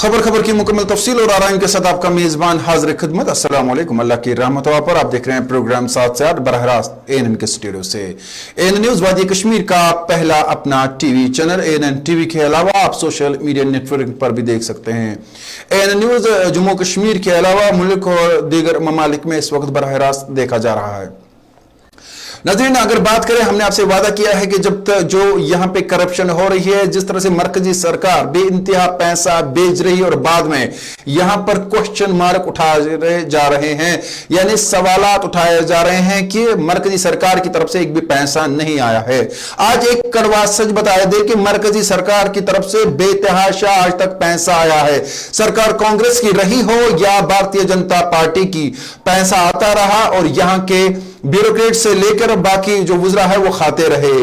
खबर की मुकम्मल तफसील और आराम के साथ आपका मेजबान हाजिर खिदमत। अस्सलाम वालेकुम। अल्लाह की रहमत पर आप देख रहे हैं प्रोग्राम 7 से 8 बरह रास्त ANN के स्टूडियो से। ANN न्यूज वादी कश्मीर का पहला अपना टीवी चैनल। ANN टीवी के अलावा आप सोशल मीडिया नेटवर्क पर भी देख सकते हैं। ANN न्यूज जम्मू कश्मीर के अलावा मुल्क और दीगर ममालिक में इस वक्त बरह रास्त देखा जा रहा है। नाज़रीन, अगर बात करें, हमने आपसे वादा किया है कि जब तक जो यहाँ पे करप्शन हो रही है, जिस तरह से मरकजी सरकार बेइंतहा पैसा बेच रही है और बाद में यहाँ पर क्वेश्चन मार्क उठाए जा रहे हैं, यानी सवालात उठाए जा रहे हैं कि मरकजी सरकार की तरफ से एक भी पैसा नहीं आया है। आज एक कड़वा सच बताया दे कि मरकजी सरकार की तरफ से बेतहाशा आज तक पैसा आया है। सरकार कांग्रेस की रही हो या भारतीय जनता पार्टी की, पैसा आता रहा और यहाँ के ब्यूरोक्रेट से लेकर बाकी जो गुजरा है वो खाते रहे।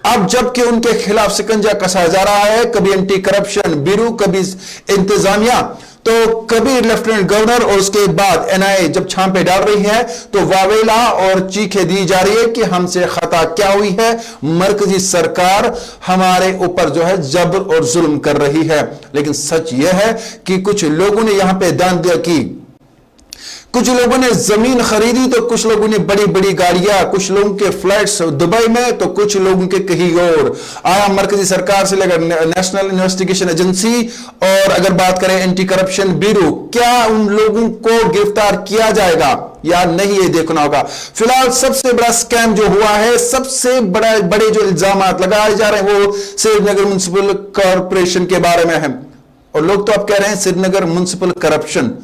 अब जबकि उनके खिलाफ शिकंजा कसा जा रहा है, कभी एंटी करप्शन ब्यूरो, कभी इंतजामिया, तो कभी लेफ्टिनेंट गवर्नर और उसके बाद NIA जब छापे डाल रही है तो वावेला और चीखे दी जा रही है कि हमसे खता क्या हुई है, मरकजी सरकार हमारे ऊपर जो है जबर और जुल्म कर रही है। लेकिन सच यह है कि कुछ लोगों ने यहां पे दान दिया कि कुछ लोगों ने जमीन खरीदी, तो कुछ लोगों ने बड़ी बड़ी गाड़ियां, कुछ लोगों के फ्लैट्स दुबई में, तो कुछ लोगों के कहीं और। आया मरकजी सरकार से लेकर नेशनल इन्वेस्टिगेशन एजेंसी और अगर बात करें एंटी करप्शन ब्यूरो, क्या उन लोगों को गिरफ्तार किया जाएगा या नहीं, ये देखना होगा। फिलहाल सबसे बड़ा स्कैम जो हुआ है, सबसे बड़े जो इल्जाम लगाए जा रहे हैं वो श्रीनगर म्युनिसिपल कॉरपोरेशन के बारे में है। और लोग तो अब कह रहे हैं श्रीनगर म्युनिसिपल करप्शन।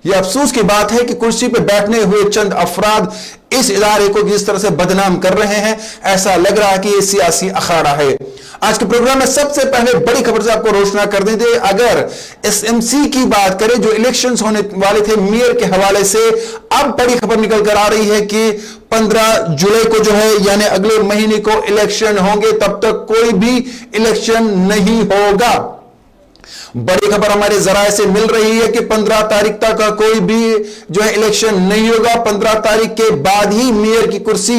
यह अफसोस की बात है कि कुर्सी पर बैठने हुए चंद अफराद इस इदारे को जिस तरह से बदनाम कर रहे हैं, ऐसा लग रहा है कि यह सियासी अखाड़ा है। आज के प्रोग्राम में सबसे पहले बड़ी खबर से आपको रोशना कर देंगे। अगर SMC की बात करें, जो इलेक्शंस होने वाले थे मेयर के हवाले से, अब बड़ी खबर निकल कर आ रही है कि 15 जुलाई को जो है यानी अगले महीने को इलेक्शन होंगे, तब तक कोई भी इलेक्शन नहीं होगा। बड़ी खबर हमारे जराए से मिल रही है कि 15 तारीख तक का कोई भी जो है इलेक्शन नहीं होगा। 15 तारीख के बाद ही मेयर की कुर्सी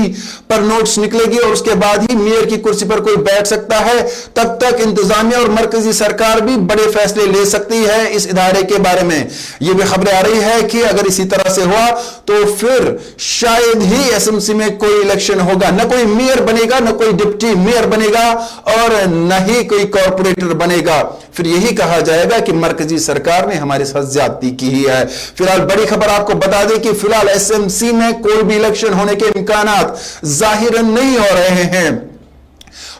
पर नोट्स निकलेगी और उसके बाद ही मेयर की कुर्सी पर कोई बैठ सकता है। तब तक इंतजामिया और मरकजी सरकार भी बड़े फैसले ले सकती है इस इदारे के बारे में। यह भी खबरें आ रही है कि अगर इसी तरह से हुआ तो फिर शायद ही SMC में कोई इलेक्शन होगा, न कोई मेयर बनेगा, न कोई डिप्टी मेयर बनेगा और न ही कोई कॉर्पोरेटर बनेगा। फिर यही कहा जाएगा कि मरकजी सरकार ने हमारे साथ ज्यादती की ही है। फिलहाल बड़ी खबर आपको बता दें कि फिलहाल SMC में कोई भी इलेक्शन होने के इम्कानात जाहिरन नहीं हो रहे हैं।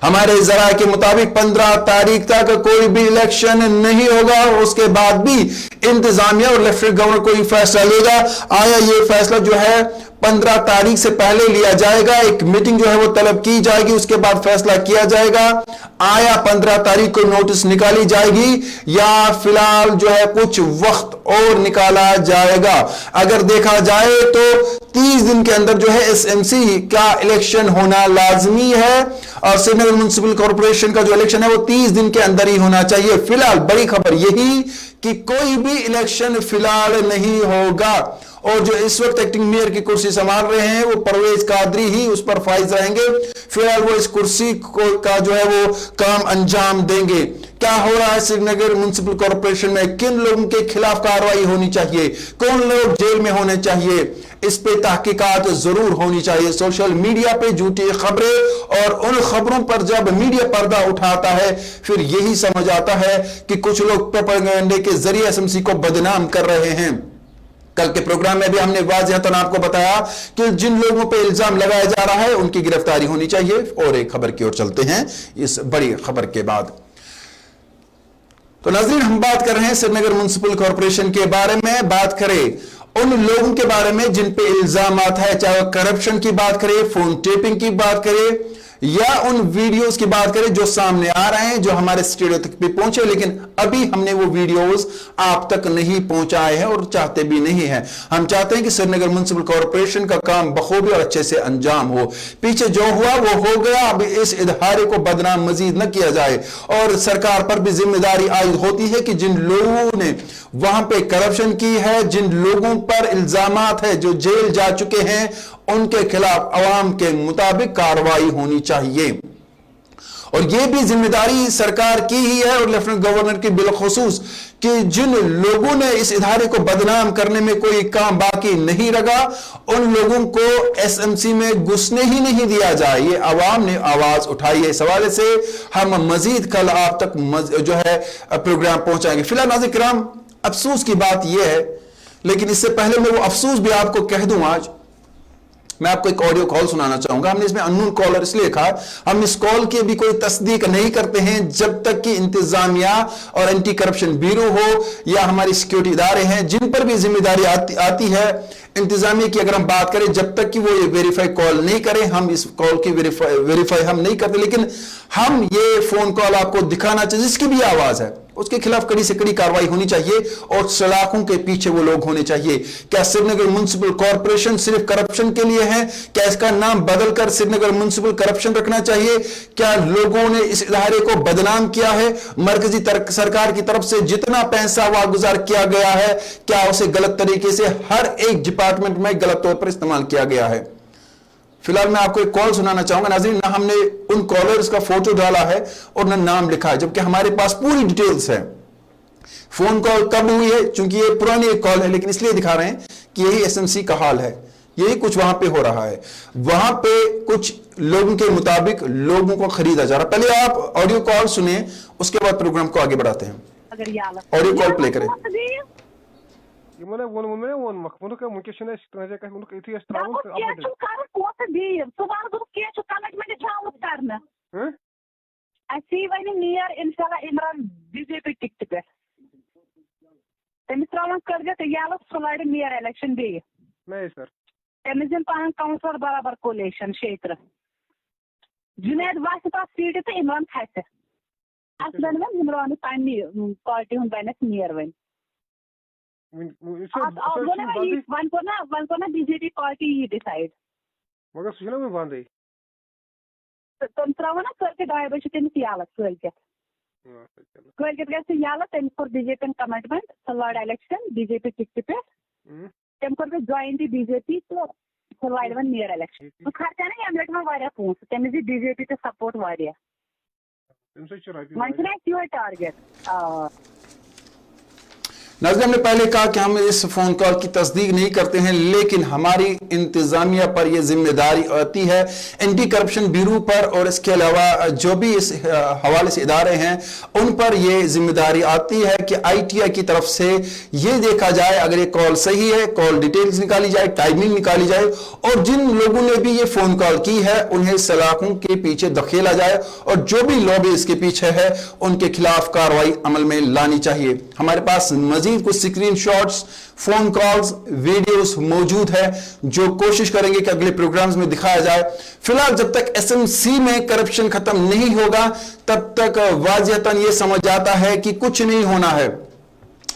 हमारे जरा के मुताबिक 15 तारीख तक कोई भी इलेक्शन नहीं होगा। उसके बाद भी इंतजामिया और लेफ्टिनेंट गवर्नर कोई फैसला लेगा। आया ये फैसला जो है 15 तारीख से पहले लिया जाएगा, एक मीटिंग जो है वो तलब की जाएगी, उसके बाद फैसला किया जाएगा। आया 15 तारीख को नोटिस निकाली जाएगी या फिलहाल जो है कुछ वक्त और निकाला जाएगा। अगर देखा जाए तो 30 दिन के अंदर जो है SMC का इलेक्शन होना लाजमी है और श्रीनगर म्युनिसिपल कॉर्पोरेशन का जो इलेक्शन है वो 30 दिन के अंदर ही होना चाहिए। फिलहाल बड़ी खबर यही कि कोई भी इलेक्शन फिलहाल नहीं होगा और जो इस वक्त एक्टिंग मेयर की कुर्सी संभाल रहे हैं वो परवेज कादरी ही उस पर फाइज रहेंगे। फिलहाल वो इस कुर्सी का जो है वो काम अंजाम देंगे। क्या हो रहा है श्रीनगर म्युनिसिपल कॉर्पोरेशन में, किन लोगों के खिलाफ कार्रवाई होनी चाहिए, कौन लोग जेल में होने चाहिए, इस पे तहकीकात जरूर होनी चाहिए। सोशल मीडिया पे झूठी खबरें और उन खबरों पर जब मीडिया पर्दा उठाता है फिर यही समझ आता है कि कुछ लोग प्रोपेगेंडे के जरिए SMC को बदनाम कर रहे हैं। कल के प्रोग्राम में भी हमने वाज़ेहतन आपको बताया कि जिन लोगों पे इल्जाम लगाया जा रहा है उनकी गिरफ्तारी होनी चाहिए। और एक खबर की ओर चलते हैं इस बड़ी खबर के बाद। तो नाज़रीन, हम बात कर रहे हैं श्रीनगर म्युनिसिपल कॉर्पोरेशन के बारे में। बात करें उन लोगों के बारे में जिन पे इल्जाम है, चाहे करप्शन की बात करें, फोन टेपिंग की बात करें या उन वीडियोस की बात करें जो सामने आ रहे हैं, जो हमारे स्टूडियो तक भी पहुंचे, लेकिन अभी हमने वो वीडियोस आप तक नहीं पहुंचाए हैं और चाहते भी नहीं हैं। हम चाहते हैं कि श्रीनगर म्युनिसिपल कॉर्पोरेशन का काम बखूबी और अच्छे से अंजाम हो। पीछे जो हुआ वो हो गया, अब इस इदारे को बदनाम मजीद न किया जाए और सरकार पर भी जिम्मेदारी आयद होती है कि जिन लोगों ने वहां पे करप्शन की है, जिन लोगों पर इल्जामात है, जो जेल जा चुके हैं, उनके खिलाफ अवाम के मुताबिक कार्रवाई होनी चाहिए। اور یہ بھی ذمہ داری سرکار کی ہی ہے اور لیفٹیننٹ گورنر کی بالخصوص کہ جن لوگوں نے اس ادارے کو بدنام کرنے میں کوئی کام باقی نہیں رکھا ان لوگوں کو ایس ایم سی میں گھسنے ہی نہیں دیا جائے. یہ عوام نے آواز اٹھائی ہے. اس حوالے سے ہم مزید کل آپ تک جو ہے پروگرام پہنچائیں گے. فی الحال ناظرین کرام افسوس کی بات یہ ہے, لیکن اس سے پہلے میں وہ افسوس بھی آپ کو کہہ دوں. آج میں آپ کو ایک آڈیو کال سنانا چاہوں گا. ہم نے اس میں اننون کالر اس لیے کہا, ہم اس کال کی بھی کوئی تصدیق نہیں کرتے ہیں جب تک کہ انتظامیہ اور اینٹی کرپشن بیورو ہو یا ہماری سیکیورٹی ادارے ہیں جن پر بھی ذمہ داری آتی ہے انتظامیہ کی, اگر ہم بات کریں جب تک کہ وہ یہ ویریفائی کال نہیں کریں ہم اس کال کی ویریفائی ہم نہیں کرتے. لیکن ہم یہ فون کال آپ کو دکھانا چاہیے جس کی بھی آواز ہے اس کے خلاف کڑی سے کڑی کاروائی ہونی چاہیے اور سلاخوں کے پیچھے وہ لوگ ہونے چاہیے. کیا سری نگر میونسپل کارپوریشن صرف کرپشن کے لیے ہے؟ کیا اس کا نام بدل کر سری نگر میونسپل کرپشن رکھنا چاہیے؟ کیا لوگوں نے اس ادارے کو بدنام کیا ہے؟ مرکزی سرکار کی طرف سے جتنا پیسہ واگزار کیا گیا ہے کیا اسے غلط طریقے سے ہر ایک ڈپارٹمنٹ میں غلط طور پر استعمال کیا گیا ہے؟ فی الحال میں آپ کو ایک کال سنانا چاہوں گا. ناظرین نہ ہم نے ان کالرز کا فوٹو ڈالا ہے اور نہ نام لکھا ہے, جبکہ ہمارے پاس پوری ڈیٹیلز ہے. فون کال کب ہوئی ہے, چونکہ یہ پرانی ایک کال ہے لیکن اس لیے دکھا رہے ہیں کہ یہی ایس ایم سی کا حال ہے, یہی کچھ وہاں پہ ہو رہا ہے. وہاں پہ کچھ لوگوں کے مطابق لوگوں کو خریدا جا رہا. پہلے آپ آڈیو کال سنیں, اس کے بعد پروگرام کو آگے بڑھاتے ہیں. آڈیو کال پلے کریں. کونسلر برابر کولیشن شیتر جنید واسط سیٹ تو عمران کھسہ اس بن و عمران پنہ پارٹی ہند بنس نیر ون ون کور بی جے پی پارٹی یہ ڈسائڈ مگر سہ بندے تم ترو نا کلکہ 2 بجے تمس یلہ کلکہ گھر یلہ تمس کور بی جے پی کمٹمنٹ سہ لڑ الیکشن بی جے پی ٹکٹ پہ تم کور جوائن تہ بی جے پی تو سہ لڑ ون نیر الیکشن سہ خرچہ نا یم لٹ واریا پونسہ تمس دی بی جے پی تہ سپورٹ واریا ون یہ ٹارگیٹ. ناظرین ہم نے پہلے کہا کہ ہم اس فون کال کی تصدیق نہیں کرتے ہیں لیکن ہماری انتظامیہ پر یہ ذمہ داری آتی ہے, اینٹی کرپشن بیورو پر اور اس کے علاوہ جو بھی اس حوالے سے ادارے ہیں ان پر یہ ذمہ داری آتی ہے کہ آئی ٹی آئی کی طرف سے یہ دیکھا جائے اگر یہ کال صحیح ہے, کال ڈیٹیلز نکالی جائے, ٹائمنگ نکالی جائے اور جن لوگوں نے بھی یہ فون کال کی ہے انہیں سلاخوں کے پیچھے دھکیلا جائے اور جو بھی لوبی اس کے پیچھے ہے ان کے خلاف کارروائی عمل میں لانی چاہیے. ہمارے پاس مزید کچھ screen shots, phone calls, videos موجود ہے جو کوشش کریں گے کہ اگلے پروگرامز میں دکھایا جائے. فی الحال جب تک ایس ایم سی میں کرپشن ختم نہیں ہوگا تب تک واضحتاً یہ سمجھ آتا ہے کہ کچھ نہیں ہونا ہے.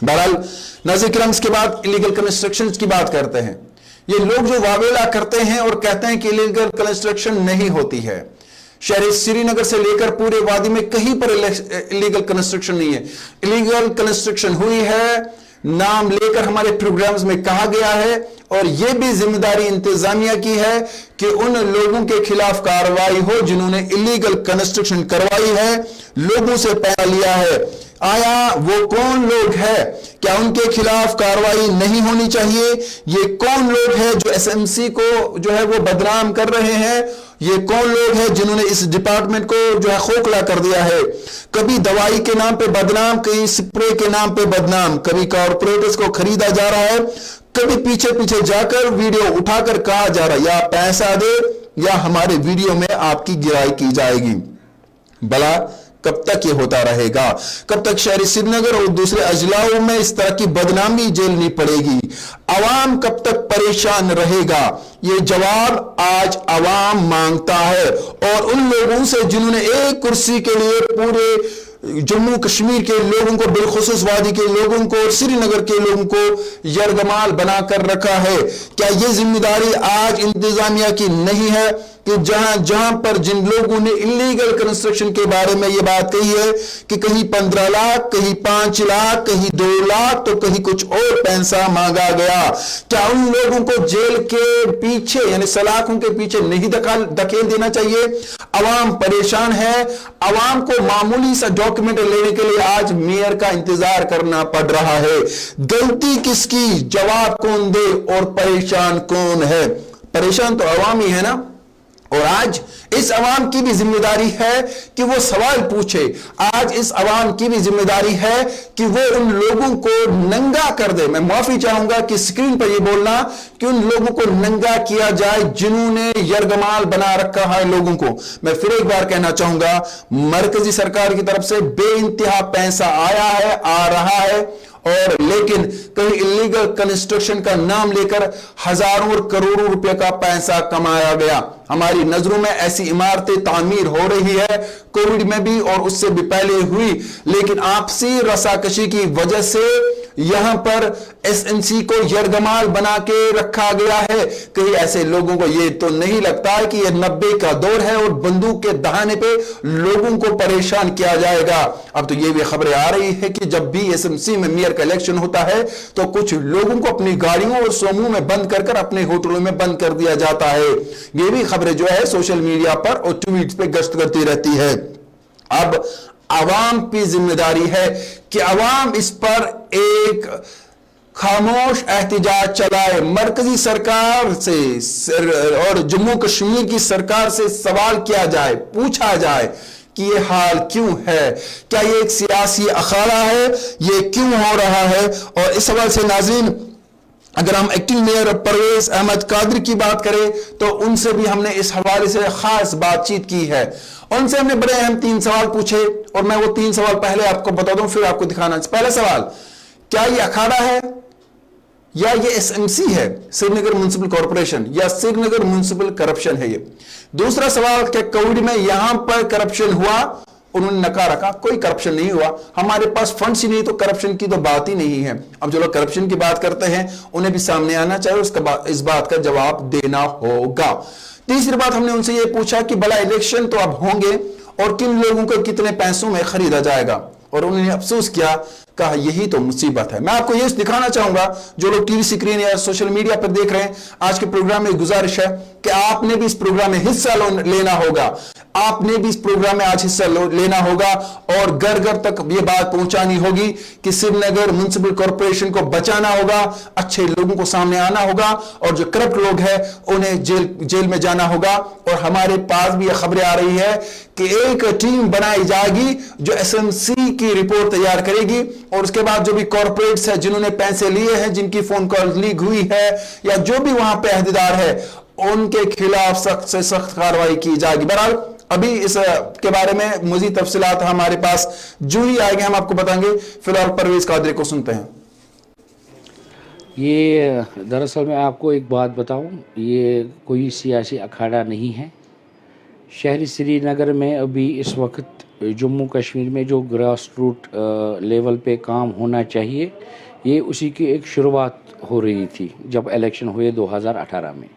بہرحال ناظرین کرام اس کے بعد الیگل کنسٹرکشن کی بات کرتے ہیں. یہ لوگ جو واویلا کرتے ہیں اور کہتے ہیں کہ الیگل کنسٹرکشن نہیں ہوتی ہے, شہر سری نگر سے لے کر پورے وادی میں کہیں پر الیگل کنسٹرکشن نہیں ہے. الیگل کنسٹرکشن ہوئی ہے, نام لے کر ہمارے پروگرامز میں کہا گیا ہے اور یہ بھی ذمہ داری انتظامیہ کی ہے کہ ان لوگوں کے خلاف کارروائی ہو جنہوں نے الیگل کنسٹرکشن کروائی ہے, لوگوں سے پیسہ لیا ہے. آیا وہ کون لوگ ہیں, کیا ان کے خلاف کارروائی نہیں ہونی چاہیے؟ یہ کون لوگ ہیں جو ایس ایم سی کو جو ہے وہ بدنام کر رہے ہیں؟ یہ کون لوگ ہیں جنہوں نے اس ڈپارٹمنٹ کو جو ہے کھوکھلا کر دیا ہے؟ کبھی دوائی کے نام پہ بدنام, کہیں سپرے کے نام پہ بدنام, کبھی کارپوریٹرز کو خریدا جا رہا ہے, کبھی پیچھے پیچھے جا کر ویڈیو اٹھا کر کہا جا رہا ہے یا پیسہ دے یا ہمارے ویڈیو میں آپ کی گرائی کی جائے گی. بلا کب تک یہ ہوتا رہے گا؟ کب تک شہر سری نگر اور دوسرے اضلاعوں میں اس طرح کی بدنامی جھیلنی پڑے گی؟ عوام کب تک پریشان رہے گا؟ یہ جواب آج عوام مانگتا ہے اور ان لوگوں سے جنہوں نے ایک کرسی کے لیے پورے جموں کشمیر کے لوگوں کو, بالخصوص وادی کے لوگوں کو اور سری نگر کے لوگوں کو یرغمال بنا کر رکھا ہے. کیا یہ ذمہ داری آج انتظامیہ کی نہیں ہے کہ जहां पर जिन लोगों ने इलीगल कंस्ट्रक्शन के बारे में ये बात कही है कि कहीं 15 लाख, कहीं 5 लाख, कहीं 2 लाख, तो कहीं कुछ और पैसा मांगा गया, क्या उन लोगों को जेल के पीछे यानी सलाखों के पीछे नहीं धकेल देना चाहिए? अवाम परेशान है, अवाम को मामूली सा डॉक्यूमेंट लेने के लिए आज मेयर का इंतजार करना पड़ रहा है। गलती किसकी, जवाब कौन दे और परेशान कौन है? परेशान तो अवाम ही है ना। और आज इस अवाम की भी जिम्मेदारी है कि वो सवाल पूछे। आज इस अवाम की भी जिम्मेदारी है कि वो उन लोगों को नंगा कर दे। मैं माफी चाहूंगा कि स्क्रीन पर ये बोलना कि उन लोगों को नंगा किया जाए जिन्होंने यरगमाल बना रखा है लोगों को। मैं फिर एक बार कहना चाहूंगा, मरकजी सरकार की तरफ से बेइंतहा पैसा आया है, आ रहा है, और लेकिन कहीं इलीगल कंस्ट्रक्शन का नाम लेकर हजारों और करोड़ों रुपए का पैसा कमाया गया। हमारी नजरों में ऐसी इमारतें तामीर हो रही है, कोविड में भी और उससे भी पहले हुई, लेकिन आपसी रसाकशी की वजह से यहां पर एसएमसी को यरगमाल बना के रखा गया है। कहीं ऐसे लोगों को यह तो नहीं लगता है कि यह 90 का दौर है और बंदूक के दहाने पे लोगों को परेशान किया जाएगा। अब तो यह भी खबरें आ रही है कि जब भी एसएमसी में मेयर का इलेक्शन होता है तो कुछ लोगों को अपनी गाड़ियों और समूह में बंद कर अपने होटलों में बंद कर दिया जाता है। यह भी खबरें जो है सोशल मीडिया पर और ट्वीट पे गश्त करती रहती है। अब अवाम की जिम्मेदारी है कि अवाम इस पर एक खामोश एहतिजाज चलाए, मरकजी सरकार से और जम्मू कश्मीर की सरकार से सवाल किया जाए, पूछा जाए कि ये हाल क्यों है, क्या ये एक सियासी अखाड़ा है, ये क्यों हो रहा है। और इस सवाल से नाज़रीन, अगर हम एक्टिंग मेयर परवेज अहमद कादरी की बात करें तो उनसे भी हमने इस हवाले से खास बातचीत की है। उनसे हमने बड़े अहम 3 सवाल पूछे और मैं वो 3 सवाल पहले आपको बता दूं, फिर आपको दिखाना। पहला सवाल, क्या ये अखाड़ा है या ये एसएमसी है, श्रीनगर म्युनिसिपल कॉर्पोरेशन, या श्रीनगर म्युनिसिपल करप्शन है ये। दूसरा सवाल, क्या कोविड में यहां पर करप्शन हुआ? उन्होंने नकार रखा, कोई करप्शन नहीं हुआ, हमारे पास फंड्स ही नहीं, तो करप्शन की तो बात ही नहीं है। अब जो लोग करप्शन की बात करते हैं उन्हें भी सामने आना चाहिए, उसका इस बात का जवाब देना होगा। तीसरी बात, हमने उनसे ये पूछा कि भला इलेक्शन तो अब होंगे और किन लोगों को कितने पैसों में खरीदा जाएगा, और उन्होंने अफसोस किया, कहा यही तो मुसीबत है। मैं आपको ये दिखाना चाहूंगा, जो लोग टीवी स्क्रीन या सोशल मीडिया पर देख रहे हैं, आज के प्रोग्राम में गुजारिश है कि आपने भी इस प्रोग्राम में हिस्सा लेना होगा, आपने भी इस प्रोग्राम में आज हिस्सा लेना होगा और घर घर तक ये बात पहुंचानी होगी कि श्रीनगर म्युनिसिपल कॉर्पोरेशन को बचाना होगा, अच्छे लोगों को सामने आना होगा, और जो करप्ट लोग हैं उन्हें जेल में जाना होगा। और हमारे पास भी यह खबरें आ रही है कि एक टीम बनाई जाएगी जो एसएमसी की रिपोर्ट तैयार करेगी, और उसके बाद जो भी कॉर्पोरेट्स है जिन्होंने पैसे लिए हैं, जिनकी फोन कॉल लीक हुई है, या जो भी वहां पे अहदेदार है, उनके खिलाफ सख्त से सख्त कार्रवाई की जाएगी। बहरहाल अभी इस के बारे में मजीद तफसीलात हमारे पास जो ही आएंगे हम आपको बताएंगे। फिलहाल परवेज कादरी को सुनते हैं। ये दरअसल मैं आपको एक बात बताऊं, ये कोई सियासी अखाड़ा नहीं है। शहरी श्रीनगर में अभी इस वक्त जम्मू कश्मीर में जो ग्रास रूट लेवल पे काम होना चाहिए, ये उसी की एक शुरुआत हो रही थी जब इलेक्शन हुए 2018 में।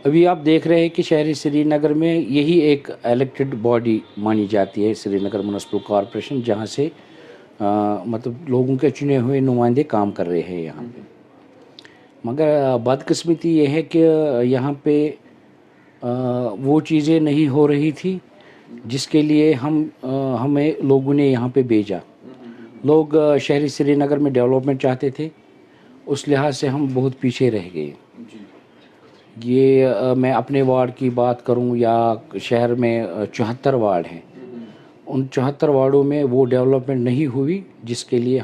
अभी आप देख रहे हैं कि शहरी श्रीनगर में यही एक इलेक्टेड बॉडी मानी जाती है, श्रीनगर म्युनिसिपल कॉर्पोरेशन, जहाँ से मतलब लोगों के चुने हुए नुमाइंदे काम कर रहे हैं यहाँ पे। मगर बदकिस्मती ये है कि यहाँ पे वो चीज़ें नहीं हो रही थी जिसके लिए हमें लोगों ने यहाँ पे भेजा। लोग शहरी श्रीनगर में डेवलपमेंट चाहते थे, उस लिहाज से हम बहुत पीछे रह गए। ये मैं अपने वार्ड की बात करूं या शहर में 74 वार्ड हैं, उन 74 वार्डों में वो डेवलपमेंट नहीं हुई जिसके लिए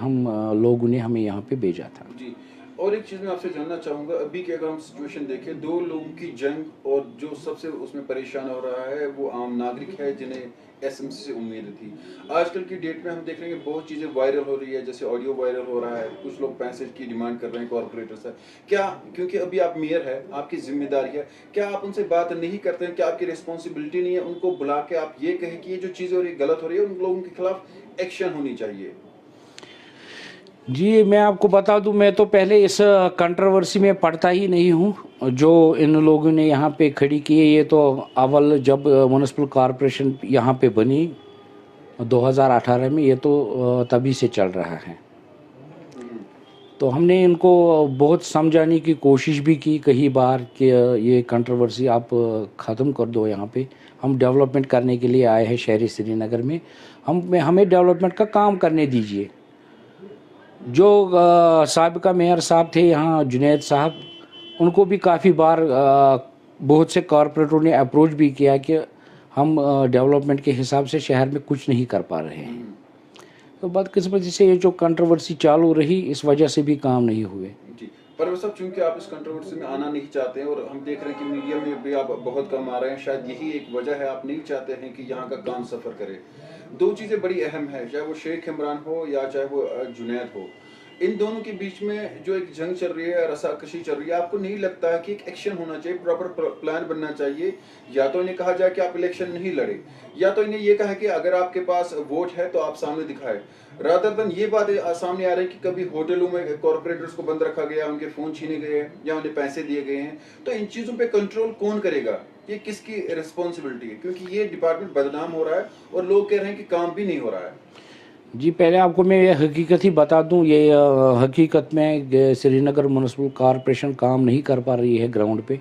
लोगों ने हमें यहाँ पे भेजा था। जी, और एक चीज़ मैं आपसे जानना चाहूँगा, अभी की अगर हम सिचुएशन देखें, 2 लोगों की जंग, और जो सबसे उसमें परेशान हो रहा है वो आम नागरिक है जिन्हें एसएमसी से उम्मीद थी। आजकल की डेट में हम देख रहे हैं कि बहुत चीज़ें वायरल हो रही है, जैसे ऑडियो वायरल हो रहा है, कुछ लोग पैसे की डिमांड कर रहे हैं कॉर्पोरेटर से। क्या, क्योंकि अभी आप मेयर है, आपकी जिम्मेदारी है, क्या आप उनसे बात नहीं करते हैं? क्या आपकी रिस्पॉन्सिबिलिटी नहीं है उनको बुला के आप ये कहें कि ये जो चीज़ें हो रही है गलत हो रही है, उन लोगों के खिलाफ एक्शन होनी चाहिए? जी मैं आपको बता दूं, मैं तो पहले इस कंट्रोवर्सी में पड़ता ही नहीं हूं जो इन लोगों ने यहाँ पे खड़ी की है। ये तो अव्वल जब म्युनिसिपल कॉरपोरेशन यहाँ पे बनी 2018 में, ये तो तभी से चल रहा है। तो हमने इनको बहुत समझाने की कोशिश भी की कई बार कि ये कंट्रोवर्सी आप ख़त्म कर दो। यहाँ पे हम डेवलपमेंट करने के लिए आए हैं शहरी श्रीनगर में, हमें डेवलपमेंट का काम करने दीजिए। जो साबिका मेयर साहब थे यहाँ, जुनैद साहब, उनको भी काफ़ी बार बहुत से कॉरपोरेटरों ने अप्रोच भी किया कि हम डेवलपमेंट के हिसाब से शहर में कुछ नहीं कर पा रहे हैं। तो बदकिस्मती से ये जो कंट्रोवर्सी चालू रही, इस वजह से भी काम नहीं हुए। जी परवेज साहब, चूंकि आप इस कंट्रोवर्सी में आना नहीं चाहते हैं और हम देख रहे हैं कि मीडिया में भी आप बहुत कम आ रहे हैं, शायद यही एक वजह है, आप नहीं चाहते हैं कि यहाँ का काम सफ़र करे। दो चीज़ें बड़ी अहम है, चाहे वो शेख इमरान हो या चाहे वो जुनैद हो, इन दोनों के बीच में जो एक जंग चल रही है, रसाकशी चल रही है, आपको नहीं लगता है कि एक एक्शन होना चाहिए, प्रॉपर प्लान बनना चाहिए? या तो इन्हें कहा जाए कि आप इलेक्शन नहीं लड़े, या तो इन्हें ये कहा कि अगर आपके पास वोट है तो आप सामने दिखाए। रादर देन ये बात सामने आ रही है कि कभी होटलों में कॉर्पोरेटर्स को बंद रखा गया, उनके फोन छीने गए या उन्हें पैसे दिए गए हैं, तो इन चीज़ों पे कंट्रोल कौन करेगा? ये किसकी रिस्पॉन्सिबिलिटी है? क्योंकि ये डिपार्टमेंट बदनाम हो रहा है और लोग कह रहे हैं कि काम भी नहीं हो रहा है। जी पहले आपको मैं ये हकीकत ही बता दूं, ये हकीकत में श्रीनगर म्युनिसिपल कॉरपोरेशन काम नहीं कर पा रही है ग्राउंड पे।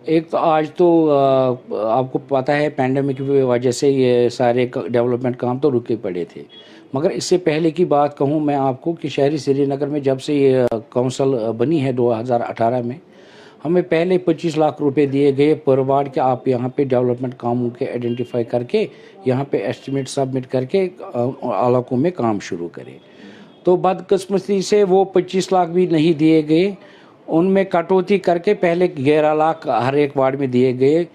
एक तो आज तो आपको पता है पैंडेमिक की वजह से ये सारे डेवलपमेंट काम तो रुके पड़े थे। मगर इससे पहले की बात कहूं मैं आपको कि शहरी श्रीनगर में जब से ये काउंसिल बनी है 2018 में, हमें पहले 25 लाख रुपए दिए गए पर वार्ड के, आप यहाँ पे डेवलपमेंट कामों के आइडेंटिफाई करके यहाँ पे एस्टिमेट सबमिट करके इलाकों में काम शुरू करें। तो बदकिस्मती से वो 25 लाख भी नहीं दिए गए, उनमें कटौती करके पहले 11 लाख हर एक वार्ड में दिए गए।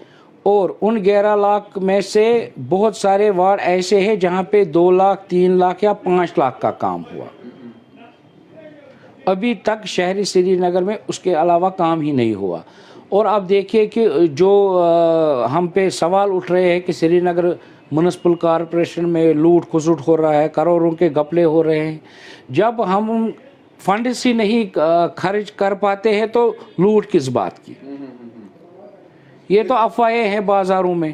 और उन 11 लाख में से बहुत सारे वार्ड ऐसे हैं जहाँ पे 2 लाख 3 लाख या 5 लाख का काम हुआ। अभी तक शहरी श्रीनगर में उसके अलावा काम ही नहीं हुआ। और आप देखिए कि जो हम पे सवाल उठ रहे हैं कि श्रीनगर म्युनिसिपल कॉरपोरेशन में लूट खसुट हो रहा है, करोड़ों के घपले हो रहे हैं, जब हम फंड्स ही नहीं खर्च कर पाते हैं तो लूट किस बात की? ये तो अफवाहें हैं बाजारों में।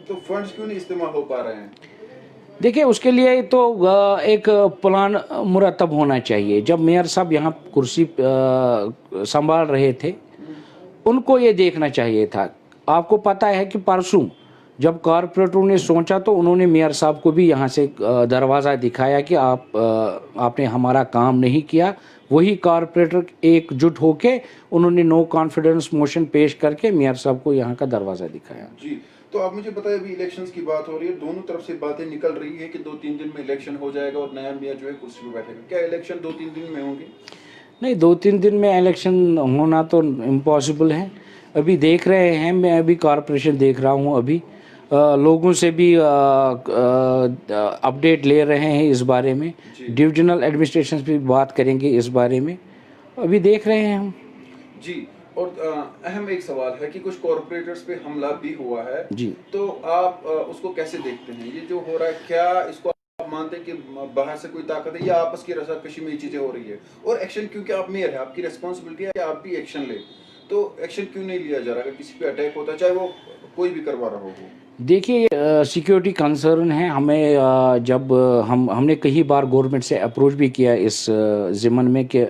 तो फंड्स क्यों नहीं इस्तेमाल हो पा रहे हैं? देखिए उसके लिए तो एक प्लान मुरतब होना चाहिए। जब मेयर साहब यहाँ कुर्सी संभाल रहे थे, उनको ये देखना चाहिए था। आपको पता है कि परसों जब कॉरपोरेटरों ने सोचा तो उन्होंने मेयर साहब को भी यहाँ से दरवाज़ा दिखाया कि आपने हमारा काम नहीं किया। वही कॉरपोरेटर एकजुट होके उन्होंने नो कॉन्फिडेंस मोशन पेश करके मेयर साहब को यहाँ का दरवाज़ा दिखाया। जी तो आप मुझे बताइए, अभी इलेक्शंस की बात हो रही है, दोनों तरफ से बातें निकल रही है कि 2-3 दिन में इलेक्शन हो जाएगा और नया मेयर जो है कुर्सी पे बैठेगा। क्या इलेक्शन 2-3 दिन में होंगे? नहीं, 2-3 दिन में इलेक्शन होना तो इम्पॉसिबल है। अभी देख रहे हैं, मैं अभी कॉरपोरेशन देख रहा हूँ, अभी लोगों से भी अपडेट ले रहे हैं इस बारे में। डिविजनल एडमिनिस्ट्रेशन से भी बात करेंगे इस बारे में, अभी देख रहे हैं हम। जी और अहम एक सवाल है कि कुछ कॉर्पोरेटर्स पे हमला भी हुआ है जी, तो आप उसको कैसे देखते हैं? ये जो हो रहा है, क्या इसको आप मानते हैं कि बाहर से कोई ताकत है या आपस की रसाकशी में ये चीजें हो रही है? और एक्शन, क्योंकि आप मेयर है, आपकी रिस्पॉन्सिबिलिटी है कि आप भी एक्शन ले, तो एक्शन क्यों नहीं लिया जा रहा? अगर किसी पे अटैक होता है, चाहे वो कोई भी करवा रहा हो। देखिए सिक्योरिटी कंसर्न है हमें। जब हमने कई बार गवर्नमेंट से अप्रोच भी किया इस ज़िम्मन में कि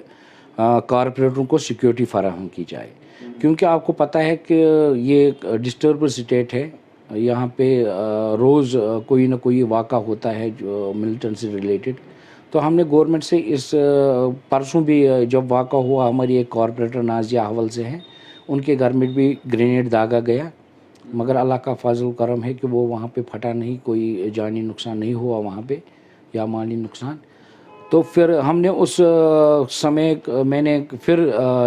कॉरपोरेटरों को सिक्योरिटी फराहम की जाए, क्योंकि आपको पता है कि ये डिस्टर्ब स्टेट है। यहाँ पे रोज़ कोई ना कोई वाक़ा होता है जो मिलिटेंट से रिलेटेड। तो हमने गवर्नमेंट से इस परसों भी जब वाक़ा हुआ, हमारी एक कॉरपोरेटर नाजिया हवल से हैं, उनके घर में भी ग्रेनेड दागा गया, मगर अल्लाह का फजल करम है कि वो वहाँ पे फटा नहीं, कोई जानी नुकसान नहीं हुआ वहाँ पे या माली नुकसान। तो फिर हमने उस समय मैंने फिर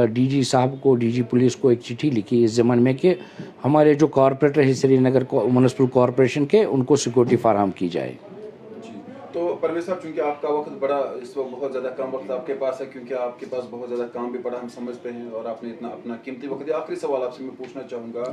डीजी साहब को, डीजी पुलिस को एक चिट्ठी लिखी इस ज़मन में कि हमारे जो कॉरपोरेटर है श्रीनगर म्युनिसिपल कॉरपोरेशन के, उनको सिक्योरिटी फराहम की जाए। तो परवेज साहब, चूंकि आपका वक्त बड़ा इस वक्त बहुत ज़्यादा कम वक्त आपके पास है, क्योंकि आपके पास बहुत ज़्यादा काम भी पड़ा, हम समझते हैं, और आपने इतना अपना कीमती वक्त दिया। आखिरी सवाल आपसे मैं पूछना चाहूँगा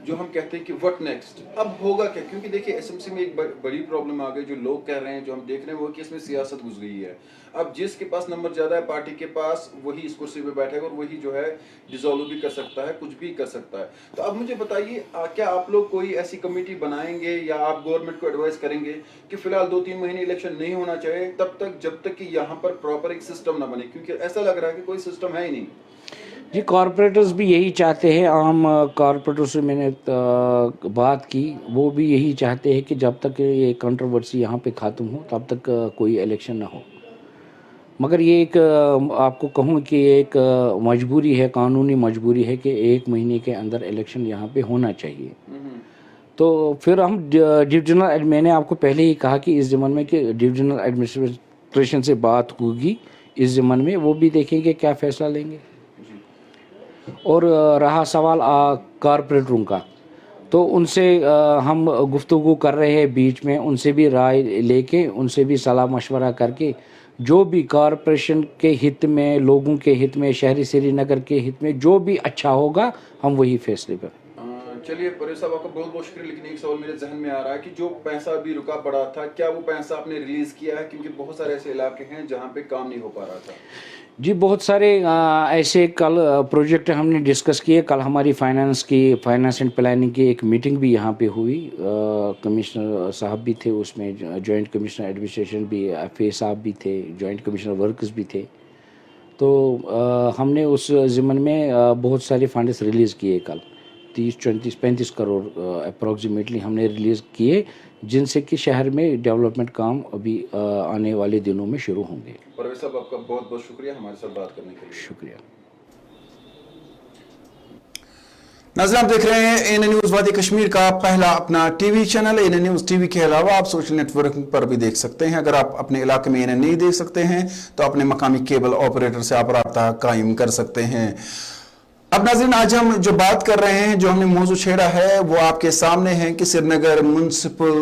जो हम कहते हैं कि व्हाट नेक्स्ट, अब होगा क्या? क्योंकि देखिए एसएमसी में एक बड़ी प्रॉब्लम आ गई, जो लोग कह रहे हैं, जो हम देख रहे हैं वो कि इसमें सियासत घुस गई है। अब जिसके पास नंबर ज्यादा है पार्टी के पास, वही इस कुर्सी पे बैठेगा और वही जो है डिसॉल्व भी कर सकता है, कुछ भी कर सकता है। तो अब मुझे बताइए, क्या आप लोग कोई ऐसी कमेटी बनाएंगे या आप गवर्नमेंट को एडवाइस करेंगे कि फिलहाल 2-3 महीने इलेक्शन नहीं होना चाहिए तब तक, जब तक कि यहाँ पर प्रॉपर एक सिस्टम ना बने? क्योंकि ऐसा लग रहा है कि कोई सिस्टम है ही नहीं। जी, कॉरपोरेटर्स भी यही चाहते हैं। आम कॉरपोरेटर्स से मैंने बात की, वो भी यही चाहते हैं कि जब तक ये कंट्रोवर्सी यहाँ पे ख़त्म हो तब तक कोई इलेक्शन ना हो। मगर ये एक आपको कहूँ कि एक मजबूरी है, कानूनी मजबूरी है कि 1 महीने के अंदर इलेक्शन यहाँ पे होना चाहिए। तो फिर हम डिविजनल, मैंने आपको पहले ही कहा कि इस ज़मन में कि डिविजनल एडमिनिस्ट्रेशन से बात होगी इस ज़मन में, वो भी देखेंगे क्या फ़ैसला लेंगे। और रहा सवाल कॉरपोरेटरों का, तो उनसे हम गुफ्तगू कर रहे हैं बीच में, उनसे भी राय लेके, उनसे भी सलाह मशवरा करके, जो भी कॉरपोरेशन के हित में, लोगों के हित में, शहरी श्रीनगर के हित में जो भी अच्छा होगा, हम वही फैसले करें। चलिए परवेज साहब, आपका बहुत बहुत शुक्रिया। लेकिन एक सवाल मेरे जहन में आ रहा है कि जो पैसा अभी रुका पड़ा था, क्या वो पैसा आपने रिलीज किया है? क्योंकि बहुत सारे ऐसे इलाके हैं जहाँ पे काम नहीं हो पा रहा था। जी, बहुत सारे ऐसे कल प्रोजेक्ट हमने डिस्कस किए। कल हमारी फाइनेंस एंड प्लानिंग की एक मीटिंग भी यहाँ पे हुई। कमिश्नर साहब भी थे उसमें, जॉइंट कमिश्नर एडमिनिस्ट्रेशन भी, FA साहब भी थे, जॉइंट कमिश्नर वर्क्स भी थे। तो हमने उस ज़िम्मन में बहुत सारे फंड्स रिलीज़ किए कल, 30, 34, 35 करोड़ अप्रॉक्सीमेटली हमने रिलीज़ किए, जिनसे कि शहर में डेवलपमेंट काम अभी आने वाले दिनों में शुरू होंगे। परवेज साहब, आपका बहुत बहुत शुक्रिया हमारे साथ बात करने के लिए। शुक्रिया। नाज़रीन, आप देख रहे हैं एएनए न्यूज़ वादी कश्मीर का पहला अपना TV channel. ANA news TV के अलावा आप सोशल नेटवर्क पर भी देख सकते हैं। अगर आप अपने इलाके में एएनए नहीं देख सकते हैं तो अपने मकामी केबल ऑपरेटर से आप राब्ता कायम कर सकते हैं। अब नाज़रीन, आज हम जो बात कर रहे हैं, जो हमने मौजू छेड़ा है, वो आपके सामने है कि श्रीनगर म्युनिसिपल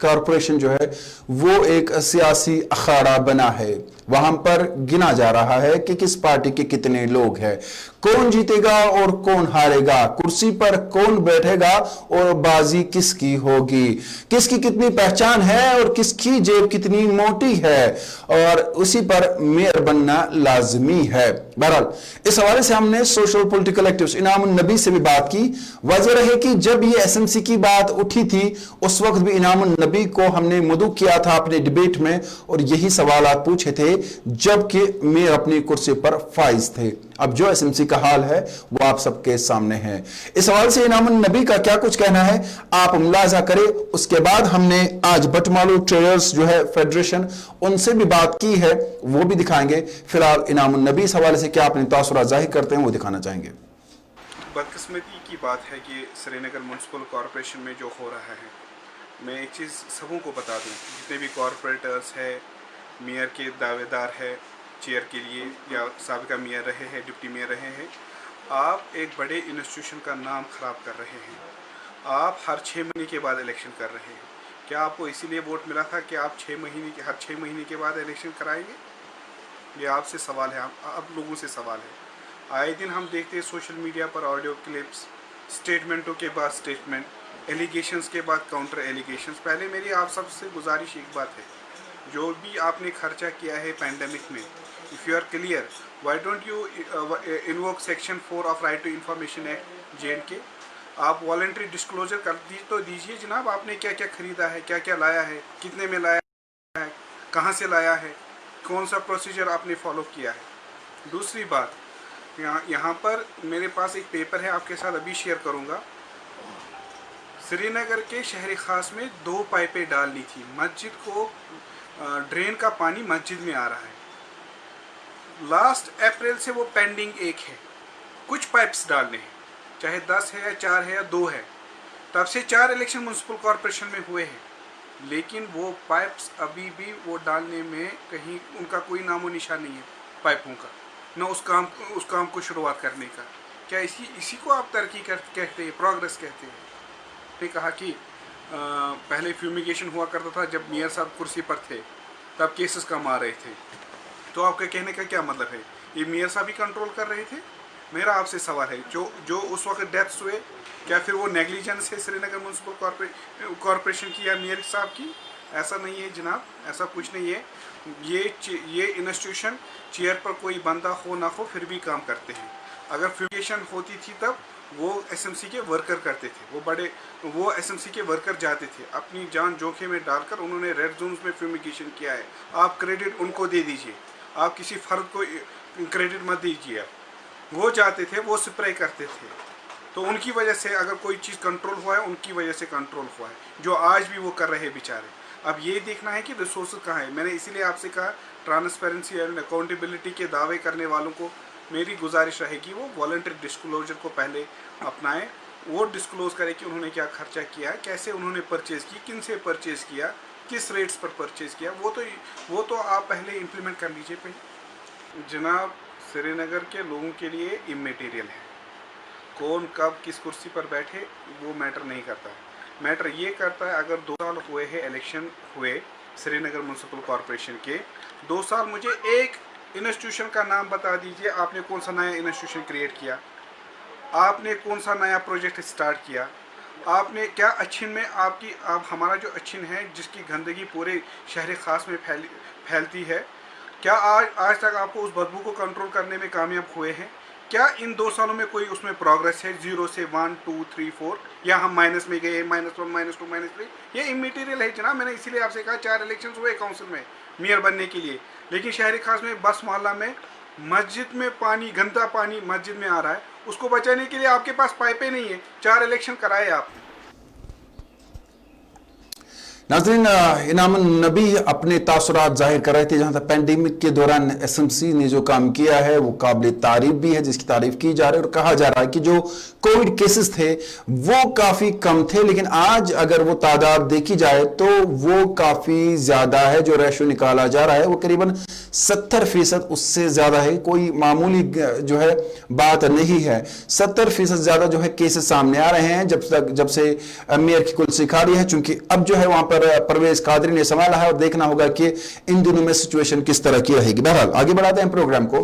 कॉरपोरेशन जो है वो एक सियासी अखाड़ा बना है। वहां पर गिना जा रहा है कि किस पार्टी के कितने लोग हैं, कौन जीतेगा और कौन हारेगा, कुर्सी पर कौन बैठेगा और बाजी किसकी होगी, किसकी कितनी पहचान है और किसकी जेब कितनी मोटी है, और उसी पर मेयर बनना लाजमी है। बहरहाल इस हवाले से हमने सोशल पॉलिटिकल एक्टिविस्ट इनाम उन नबी से भी बात की। वजह रहे कि जब ये एसएमसी की बात उठी थी उस वक्त भी इनाम उन नबी को हमने मदऊ किया था अपने डिबेट में, और यही सवालात पूछे थे जबकि मेयर अपनी कुर्सी पर फाइज थे। अब जो एसएमसी का हाल है वो आप सबके सामने है। इस हवाले से इनाम उन नबी का क्या कुछ कहना है आप मुलाजा करें। उसके बाद हमने आज बटमालू ट्रेडर्स जो है फेडरेशन, उनसे भी बात की है, वो भी दिखाएंगे। फिलहाल इनाम उन नबी इस हवाले से क्या अपने तासुरात जाहिर करते हैं वो दिखाना चाहेंगे। बदकिस्मती की बात है कि श्रीनगर म्युनिसिपल कॉरपोरेशन में जो हो रहा है, मैं एक चीज़ सबों को बता दूं, जितने भी कॉरपोरेटर्स है, मेयर के दावेदार है चेयर के लिए या साबिका मेयर रहे हैं, डिप्टी मेयर रहे हैं, आप एक बड़े इंस्टीट्यूशन का नाम ख़राब कर रहे हैं। आप हर 6 महीने के बाद इलेक्शन कर रहे हैं। क्या आपको इसीलिए वोट मिला था कि आप हर 6 महीने के बाद इलेक्शन कराएंगे? ये आपसे सवाल है, आप लोगों से सवाल है। आए दिन हम देखते हैं सोशल मीडिया पर ऑडियो क्लिप्स, स्टेटमेंटों के बाद स्टेटमेंट, एलिगेशंस के बाद काउंटर एलिगेशंस। पहले मेरी आप सबसे गुजारिश एक बात है, जो भी आपने खर्चा किया है पैंडेमिक में, if you are clear, why don't you invoke section 4 of right to information act JNK। आप वॉलंटरी डिस्क्लोजर कर तो दीजिए जनाब, आपने क्या क्या खरीदा है, क्या क्या लाया है, कितने में लाया है, कहाँ से लाया है, कौन सा प्रोसीजर आपने फॉलो किया है। दूसरी बात, यहाँ पर मेरे पास एक पेपर है, आपके साथ अभी शेयर करूँगा। श्रीनगर के शहरी खास में 2 पाइपें डालनी थी, मस्जिद को ड्रेन का पानी मस्जिद में आ रहा है। लास्ट अप्रैल से वो पेंडिंग एक है, कुछ पाइप्स डालने हैं, चाहे 10 है या 4 है या 2 है। तब से 4 इलेक्शन म्युनिसिपल कॉरपोरेशन में हुए हैं, लेकिन वो पाइप्स अभी भी वो डालने में कहीं उनका कोई नामो निशान नहीं है पाइपों का, न उस काम को शुरुआत करने का। क्या इसी को आप तरक्की कहते हैं, प्रोग्रेस कहते हैं? ने कहा कि पहले फ्यूमिगेशन हुआ करता था जब मेयर साहब कुर्सी पर थे, तब केसेस कम आ रहे थे। तो आपके कहने का क्या मतलब है, ये मेयर साहब ही कंट्रोल कर रहे थे? मेरा आपसे सवाल है, जो उस वक्त डेथ्स हुए, क्या फिर वो नेग्लिजेंस है श्रीनगर म्यूनसिपल कॉरपोरेशन की या मेयर साहब की? ऐसा नहीं है जनाब, ऐसा कुछ नहीं है। ये इंस्टीट्यूशन चेयर पर कोई बंदा हो ना हो फिर भी काम करते हैं। अगर फ्यूमिगेशन होती थी तब वो एसएमसी के वर्कर करते थे, वो एसएमसी के वर्कर जाते थे, अपनी जान जोखिम में डालकर उन्होंने रेड जोन्स में फ्यूमिगेशन किया है। आप क्रेडिट उनको दे दीजिए, आप किसी फर्द को क्रेडिट मत दीजिए। वो जाते थे, वो स्प्रे करते थे, तो उनकी वजह से अगर कोई चीज़ कंट्रोल हुआ है, उनकी वजह से कंट्रोल हुआ है, जो आज भी वो कर रहे हैं बेचारे। अब ये देखना है कि रिसोर्स कहाँ है। मैंने इसीलिए आपसे कहा, ट्रांसपेरेंसी एंड अकाउंटेबिलिटी के दावे करने वालों को मेरी गुजारिश रहेगी वो वॉलंटरी डिस्क्लोजर को पहले अपनाएं। वो डिस्क्लोज करें कि उन्होंने क्या खर्चा किया है, कैसे उन्होंने परचेज़ की, किन से परचेज़ किया, किस रेट्स पर परचेज़ किया, वो तो आप पहले इम्प्लीमेंट कर लीजिए पहले। जनाब, श्रीनगर के लोगों के लिए इमेटीरियल है, कौन कब किस कुर्सी पर बैठे वो मैटर नहीं करता है। मैटर ये करता है, अगर 2 साल हुए हैं इलेक्शन हुए श्रीनगर म्यूनसिपल कॉरपोरेशन के, 2 साल मुझे एक इंस्टीट्यूशन का नाम बता दीजिए, आपने कौन सा नया इंस्टीट्यूशन क्रिएट किया, आपने कौन सा नया प्रोजेक्ट स्टार्ट किया, आपने क्या अच्छिन में आप हमारा जो अच्छिन है जिसकी गंदगी पूरे शहर ख़ास में फैलती है, क्या आज तक आपको उस बदबू को कंट्रोल करने में कामयाब हुए हैं? क्या इन 2 सालों में कोई उसमें प्रोग्रेस है 0 से 1 2 3 4, या हम माइनस में गए, -1 -2 -3? ये इमेटीरियल है जनाब। मैंने इसीलिए आपसे कहा 4 इलेक्शन हुए काउंसिल में मेयर बनने के लिए, लेकिन शहरी खास में बस मोहल्ला में मस्जिद में पानी, गंदा पानी मस्जिद में आ रहा है, उसको बचाने के लिए आपके पास पाइपें नहीं है। 4 इलेक्शन कराए आपने। नाज़रीन, इनाम नबी अपने तासुरात जाहिर कर रहे थे। जहाँ तक पैंडेमिक के दौरान एसएमसी ने जो काम किया है वो काबिल तारीफ भी है, जिसकी तारीफ की जा रही है, और कहा जा रहा है कि जो कोविड केसेस थे वो काफ़ी कम थे, लेकिन आज अगर वो तादाद देखी जाए तो वो काफ़ी ज़्यादा है। जो रेशो निकाला जा रहा है वो करीबन 70% उससे ज़्यादा है। कोई मामूली जो है बात नहीं है। 70% ज़्यादा जो है केसेस सामने आ रहे हैं जब से मेयर की कुर्सी खाली है, चूंकि अब जो है वहाँ पर परवेज कादरी ने संभाला है, और देखना होगा कि इन दिनों में सिचुएशन किस तरह की रहेगी। बहरहाल आगे बढ़ाते हैं प्रोग्राम को।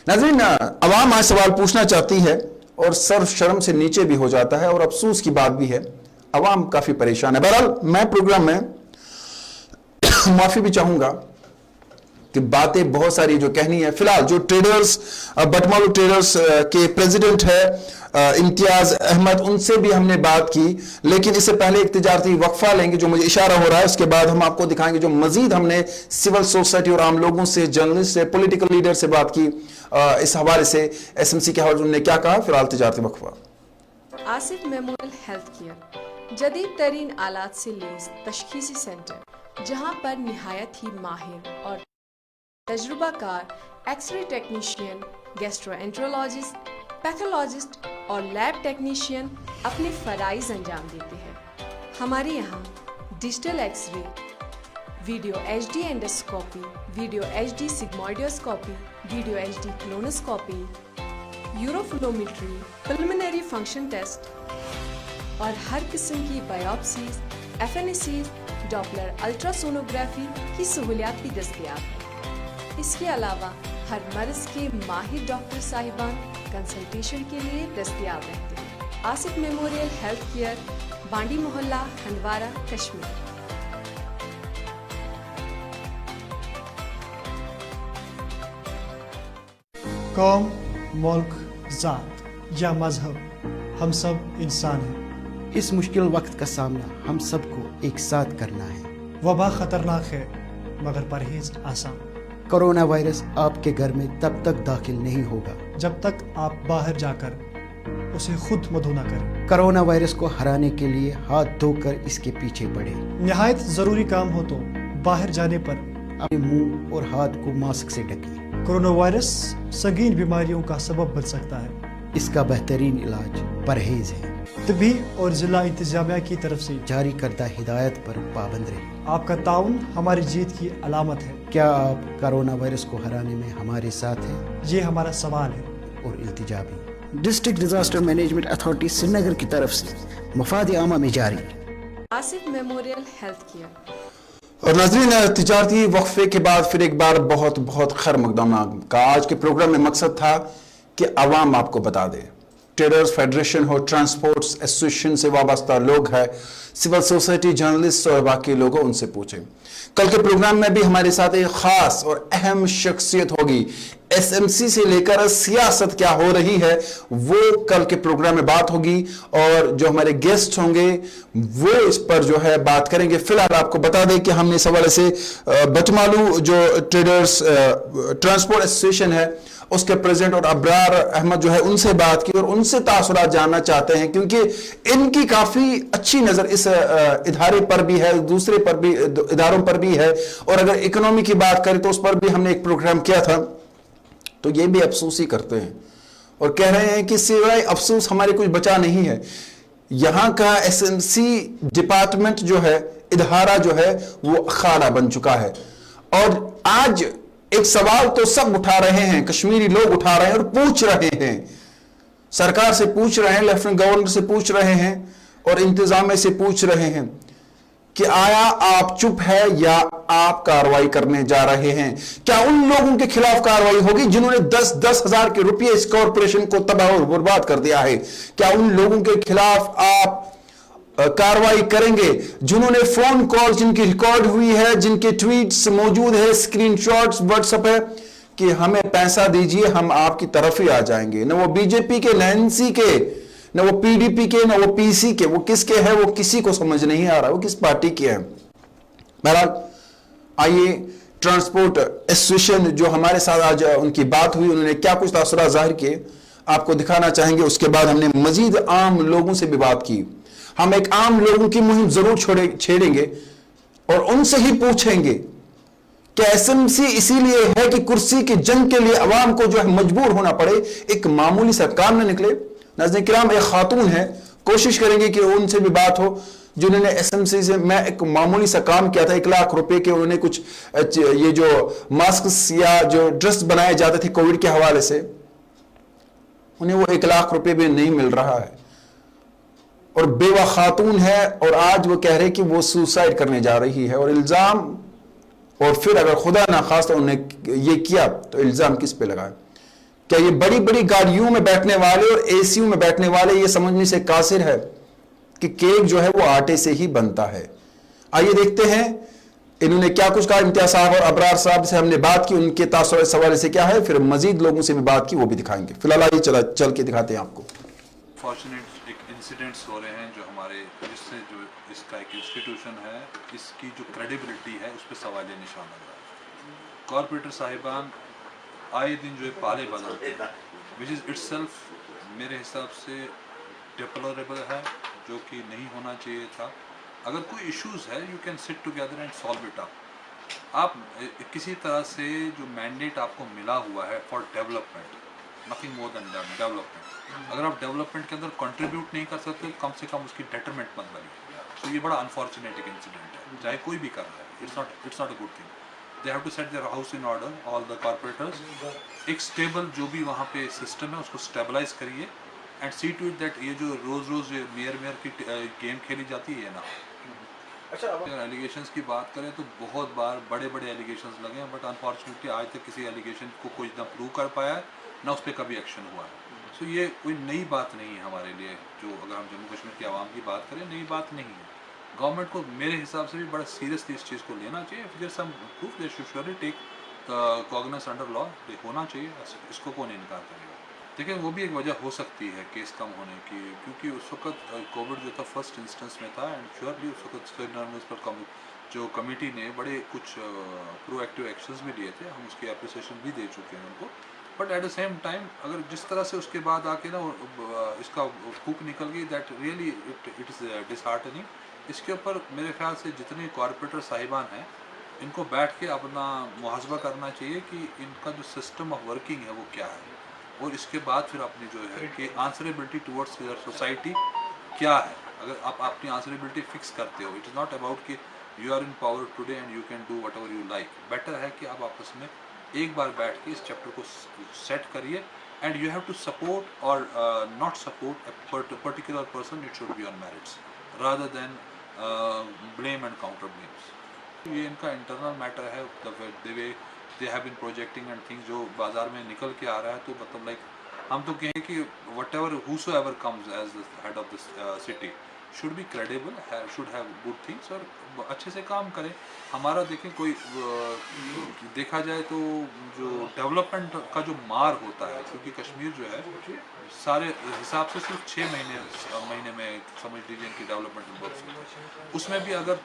नाज़रीन, अवाम आज सवाल पूछना चाहती है और सर शर्म से नीचे भी हो जाता है, और अफसोस की बात भी है, अवाम काफी परेशान है। बहरहाल मैं प्रोग्राम में माफी भी चाहूंगा कि बातें बहुत सारी जो कहनी है। फिलहाल जो ट्रेडर्स, बटमालू ट्रेडर्स के प्रेसिडेंट है इम्तियाज अहमद, उनसे भी हमने बात की, लेकिन इससे पहले एक तिजारती वक्फा लेंगे जो मुझे इशारा हो रहा है। उसके बाद हम आपको दिखाएंगे जो मजीद हमने सिविल सोसाइटी और आम लोगों से, जर्नलिस्ट से, पॉलिटिकल लीडर से बात की इस हवाले से, एसएमसी के हवाले उन्होंने क्या कहा। फिलहाल तिजारती वक्फा। आसिफ मेमोरियल हेल्थ केयर जदीद तरीन आलात से लैस तशखीसी सेंटर, जहां पर निहायत ही माहिर और तजुर्बाकार एक्सरे टेक्नीशियन, गैस्ट्रोएंट्रोलॉजिस्ट, पैथोलॉजिस्ट और लैब टेक्नीशियन अपने फ़राइज़ अंजाम देते हैं। हमारे यहाँ digital x ray, video HD endoscopy, video HD sigmoidoscopy, video HD colonoscopy, uroflowmetry, preliminary function test और हर किस्म की बायोप्सीज, FNACs, डॉपलर अल्ट्रासोनोग्राफी की सहूलियात भी दस्तयाब है। इसके अलावा हर मर्ज के माहिर डॉक्टर साहिबान कंसल्टेशन के लिए दस्तयाब रहते हैं। आसिफ मेमोरियल हेल्थ केयर, बांडी मोहल्ला, हंदवारा, कश्मीर। कौम, मुल्क, जात या मजहब, हम सब इंसान हैं। इस मुश्किल वक्त का सामना हम सबको एक साथ करना है। वबा खतरनाक है मगर परहेज आसान। कोरोना वायरस आपके घर में तब तक दाखिल नहीं होगा जब तक आप बाहर जाकर उसे खुद मधु न करें। कोरोना वायरस को हराने के लिए हाथ धोकर इसके पीछे बढ़े। निहायत जरूरी काम हो तो बाहर जाने पर अपने मुंह और हाथ को मास्क से ढकें। कोरोना वायरस संगीन बीमारियों का सबब बन सकता है। इसका बेहतरीन इलाज परहेज है। तभी और जिला इंतजामिया की तरफ से जारी करदा हिदायत पर पाबंद रहे। आपका ताउन हमारी जीत की अलामत है। क्या आप कोरोना वायरस को हराने में हमारे साथ हैं? ये हमारा सवाल है और इल्तिजा भी। District disaster management authority Srinagar की तरफ से मफाद आमा में जारी। Asif memorial health care. और नाज़रीन, तिजारती वक्फे के बाद फिर एक बार बहुत बहुत खैर मकदम का आज के प्रोग्राम में मकसद था कि आवाम आपको बता दे। ट्रेडर्स फेडरेशन हो, ट्रांसपोर्ट्स एसोसिएशन से वाबस्ता लोग हैं, सिविल सोसाइटी, जर्नलिस्ट और बाकी लोग हो, उनसे पूछें। कल के प्रोग्राम में भी हमारे साथ एक खास और अहम शख्सियत होगी। एसएमसी से लेकर सियासत क्या हो रही है वो कल के प्रोग्राम में बात होगी, और जो हमारे गेस्ट होंगे वो इस पर जो है बात करेंगे। फिलहाल आपको बता दें कि हमने इस हवाले से बटमालू जो ट्रेडर्स ट्रांसपोर्ट एसोसिएशन है उसके प्रेसिडेंट और अब्रार अहमद जो है उनसे बात की और उनसे तासुरात जानना चाहते हैं, क्योंकि इनकी काफी अच्छी नजर इस इदारे पर भी है, दूसरे पर भी इदारों पर भी है, और अगर इकोनॉमी की बात करें तो उस पर भी हमने एक प्रोग्राम किया था। तो ये भी अफसोस ही करते हैं और कह रहे हैं कि सिवाय अफसोस हमारे कुछ बचा नहीं है। यहां का एसएमसी डिपार्टमेंट जो है, इदारा जो है, वो अखाड़ा बन चुका है। और आज एक सवाल तो सब उठा रहे हैं, कश्मीरी लोग उठा रहे हैं और पूछ रहे हैं, सरकार से पूछ रहे हैं, लेफ्टिनेंट गवर्नर से पूछ रहे हैं और इंतजामिया से पूछ रहे हैं कि आया आप चुप है या आप कार्रवाई करने जा रहे हैं? क्या उन लोगों के खिलाफ कार्रवाई होगी जिन्होंने 10-10 हजार के रुपए इस कॉरपोरेशन को तबाह और बर्बाद कर दिया है? क्या उन लोगों के खिलाफ आप कार्रवाई करेंगे जिन्होंने फोन कॉल जिनकी रिकॉर्ड हुई है, जिनके ट्वीट्स मौजूद है, स्क्रीनशॉट्स व्हाट्सएप है कि हमें पैसा दीजिए हम आपकी तरफ ही आ जाएंगे? न वो बीजेपी के, न एनसी के, न वो पीडीपी के, न वो पीसी के, वो किसके है वो किसी को समझ नहीं आ रहा वो किस पार्टी के है। बहरहाल आइए ट्रांसपोर्ट एसोसिएशन जो हमारे साथ आज उनकी बात हुई, उन्होंने क्या कुछ तासुरात जाहिर किए आपको दिखाना चाहेंगे। उसके बाद हमने मजीद आम लोगों से भी बात की। हम एक आम लोगों की मुहिम जरूर छेड़ेंगे और उनसे ही पूछेंगे कि एसएमसी इसीलिए है कि कुर्सी की जंग के लिए अवाम को जो है मजबूर होना पड़े, एक मामूली सा काम न निकले। नाज़रीन किराम, एक खातून है, कोशिश करेंगे कि उनसे भी बात हो जिन्होंने एसएमसी से, मैं एक मामूली सा काम किया था, 1 लाख रुपए के, उन्होंने कुछ ये जो मास्क या जो ड्रेस बनाए जाते थे कोविड के हवाले से, उन्हें वो 1 लाख रुपए भी नहीं मिल रहा है और बेवा खातून है और आज वो कह रहे कि वो सुसाइड करने जा रही है। और इल्जाम, और फिर अगर खुदा ना खास्ता उन्हें ये किया तो इल्जाम किस पे लगाए? क्या ये बड़ी बड़ी गाड़ियों में बैठने वाले और एसीयू में बैठने वाले ये समझने से कासिर है कि केक जो है वो आटे से ही बनता है? आइए देखते हैं इन्होंने क्या कुछ कहा। इम्तियाज साहब और अबरार साहब से हमने बात की, उनके तासुर इस हवाले से क्या है, फिर मजीद लोगों से भी बात की, वो भी दिखाएंगे। फिलहाल आइए चल के दिखाते हैं आपको। फॉर्चुनेट एक इंसिडेंट्स हो रहे हैं जो हमारे, जिससे जो इसका एक इंस्टीट्यूशन है, इसकी जो क्रेडिबिलिटी है उस पर सवाल निशान लग रहा है। कॉर्पोरेटर साहिबान आए दिन जो है पाले बदलते हैं, विच इज़ इट्सेल्फ मेरे हिसाब से डिप्लोरेबल है, जो कि नहीं होना चाहिए था। अगर कोई इश्यूज़ है you can sit together and solve it up. आप किसी तरह से जो मैंडेट आपको मिला हुआ है for development, nothing more than development, अगर आप डेवलपमेंट के अंदर कंट्रीब्यूट नहीं कर सकते कम से कम उसकी डेटरमेंट मत बनिए। तो ये बड़ा अनफॉर्चुनेट एक इंसिडेंट है, चाहे कोई भी कर रहा है, it's not a good thing. They have to set their house in order, all the corporators. एक स्टेबल जो भी वहाँ पे सिस्टम है उसको स्टेबलाइज करिए and see to it that ये जो रोज़ ये मेयर की गेम खेली जाती है ना। अच्छा, अगर एलिगेशंस की बात करें तो बहुत बार बड़े बड़े एलिगेशंस लगे हैं, बट अनफॉर्चुनेटली आज तक किसी एलिगेशन को कोई ना प्रूव कर पाया है ना उस पर कभी एक्शन हुआ है। सो ये कोई नई बात नहीं है हमारे लिए। जो अगर हम जम्मू कश्मीर की आवाम की बात करें, नई बात नहीं है। गवर्नमेंट को मेरे हिसाब से भी बड़ा सीरियसली इस चीज़ को लेना चाहिए। If there some proof they should surely take cognizance under law, होना चाहिए, इसको कौन इनकार करेगा। देखिए वो भी एक वजह हो सकती है केस कम होने की, क्योंकि उस वक्त कोविड जो था फर्स्ट इंस्टेंस में था एंड श्योरली उस वक्त पर जो कमेटी ने बड़े कुछ प्रोएक्टिव एक्शंस भी लिए थे, हम उसकी एप्रिसिएशन भी दे चुके हैं उनको। But at the same time अगर जिस तरह से उसके बाद आके ना इसका फूक निकल गई, that really it is disheartening. इसके ऊपर मेरे ख्याल से जितने कॉर्पोरेटर साहिबान हैं इनको बैठ के अपना मुहासबा करना चाहिए कि इनका जो सिस्टम ऑफ वर्किंग है वो क्या है, और इसके बाद फिर अपनी जो है कि आंसरेबिलिटी टुवर्ड्स योर सोसाइटी क्या है। अगर आप अपनी आंसरेबिलिटी फिक्स करते हो, इट इज़ नॉट अबाउट कि you are in power today and you can do whatever you like. Better है कि आप आपस में एक बार बैठ के इस चैप्टर को सेट करिए and you have to support और not support a particular person, it should be on merits rather than blame and counter blames. ये इनका इंटरनल मैटर है, the way they have been projecting and things जो बाज़ार में निकल के आ रहा है, तो मतलब लाइक हम तो कहें कि whatever whosoever comes as the head of the city should be credible, should have good things और अच्छे से काम करें. हमारा देखें कोई देखा जाए तो जो डेवलपमेंट का जो मार होता है, क्योंकि कश्मीर जो है सारे हिसाब से सिर्फ 6 महीने में समझ लीजिए इनकी डेवलपमेंट वर्क होता है. उसमें भी अगर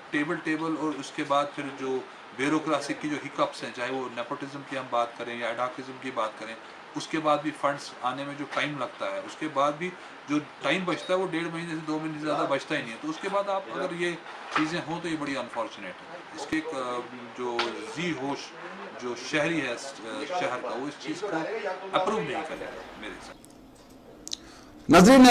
टेबल और उसके बाद फिर जो ब्यूरोक्रेसी की जो हिकअप्स हैं, चाहे वो नेपोटिज्म की हम बात करें या एडॉकिज्म की बात करें, उसके बाद भी फंड्स आने में जो टाइम लगता है, उसके बाद भी जो टाइम बचता है वो 1.5 महीने से 2 महीने से ज़्यादा बचता ही नहीं है. तो उसके बाद आप अगर ये चीज़ें हों तो ये बड़ी अनफॉर्चुनेट है. इसके जो जी होश जो शहरी है शहर का, वो इस चीज़ को अप्रूव नहीं करेगा मेरे हिसाब. नाज़रीन,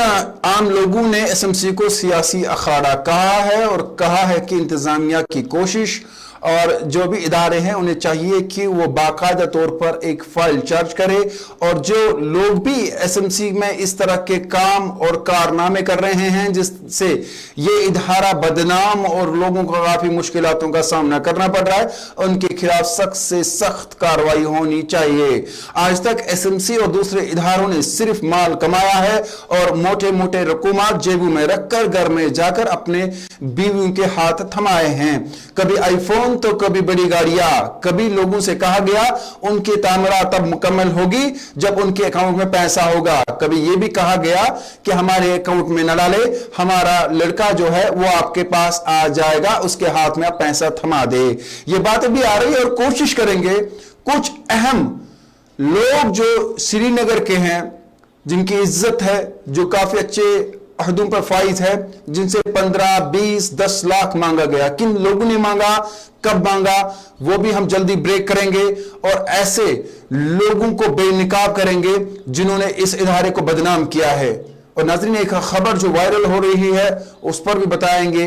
आम लोगों ने एसएमसी को सियासी अखाड़ा कहा है और कहा है कि इंतजामिया की कोशिश और जो भी इदारे हैं उन्हें चाहिए कि वो बाकायदा तौर पर एक फाइल चार्ज करे और जो लोग भी एसएमसी में इस तरह के काम और कारनामे कर रहे हैं जिससे ये इदारा बदनाम और लोगों को काफी मुश्किलातों का सामना करना पड़ रहा है, उनके खिलाफ सख्त से सख्त कार्रवाई होनी चाहिए. आज तक एसएमसी और दूसरे इदारों ने सिर्फ माल कमाया है और मोटे मोटे रकूमात जेबों में रखकर घर में जाकर अपने बीवियों के हाथ थमाए हैं. कभी आईफोन तो कभी बड़ी गाड़ियां. कभी लोगों से कहा गया उनकी तामीरात तब मुकम्मल होगी जब उनके अकाउंट में पैसा होगा. कभी यह भी कहा गया कि हमारे अकाउंट में न डाले, हमारा लड़का जो है वो आपके पास आ जाएगा, उसके हाथ में आप पैसा थमा दे. ये बातें भी आ रही है और कोशिश करेंगे कुछ अहम लोग जो श्रीनगर के हैं, जिनकी इज्जत है, जो काफी अच्छे अहदों पर फाइज है, जिनसे 15, 20, 10 लाख मांगा गया. किन लोगों ने मांगा, कब मांगा, वो भी हम जल्दी ब्रेक करेंगे और ऐसे लोगों को बेनिकाब करेंगे जिन्होंने इस इदारे को बदनाम किया है. और नाज़रीन, एक खबर जो वायरल हो रही है उस पर भी बताएंगे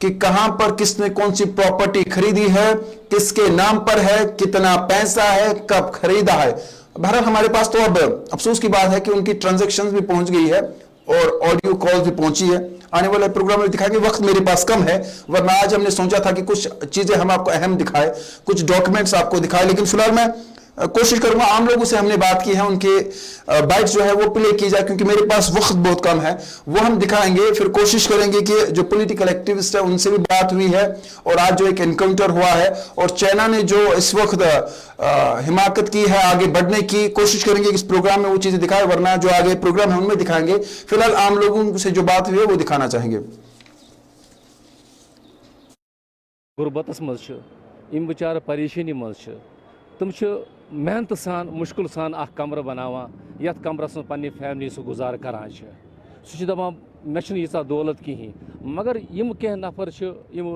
कि कहां पर किसने कौन सी प्रॉपर्टी खरीदी है, किसके नाम पर है, कितना पैसा है, कब खरीदा है. बहरहाल हमारे पास तो अब अफसोस की बात है कि उनकी ट्रांजैक्शंस भी पहुंच गई है और ऑडियो कॉल भी पहुंची है. आने वाले प्रोग्राम में दिखाएंगे. वक्त मेरे पास कम है, वरना आज हमने सोचा था कि कुछ चीजें हम आपको अहम दिखाए, कुछ डॉक्यूमेंट्स आपको दिखाए, लेकिन फिलहाल मैं कोशिश करूंगा आम लोगों से हमने बात की है, उनके बाइट्स जो है वो प्ले की जाए, क्योंकि मेरे पास वक्त बहुत कम है. वो हम दिखाएंगे. फिर कोशिश करेंगे कि जो पॉलिटिकल एक्टिविस्ट है उनसे भी बात हुई है और आज जो एक एनकाउंटर हुआ है और चाइना ने जो इस वक्त हिमाकत की है आगे बढ़ने की, कोशिश करेंगे कि इस प्रोग्राम में वो चीजें दिखाए, वरना जो आगे प्रोग्राम है उनमें दिखाएंगे. फिलहाल आम लोगों से जो बात हुई है वो दिखाना चाहेंगे. गुरबतस मज बेचार परेशानी मज तुम मेहनत सान मुश्किल सान अख कमर बनावान, यथ कमरस में पन्नी फैमिली सह गुजार करान सह दपान मे यीचा दौलत कहीं, मगर यम कह नफर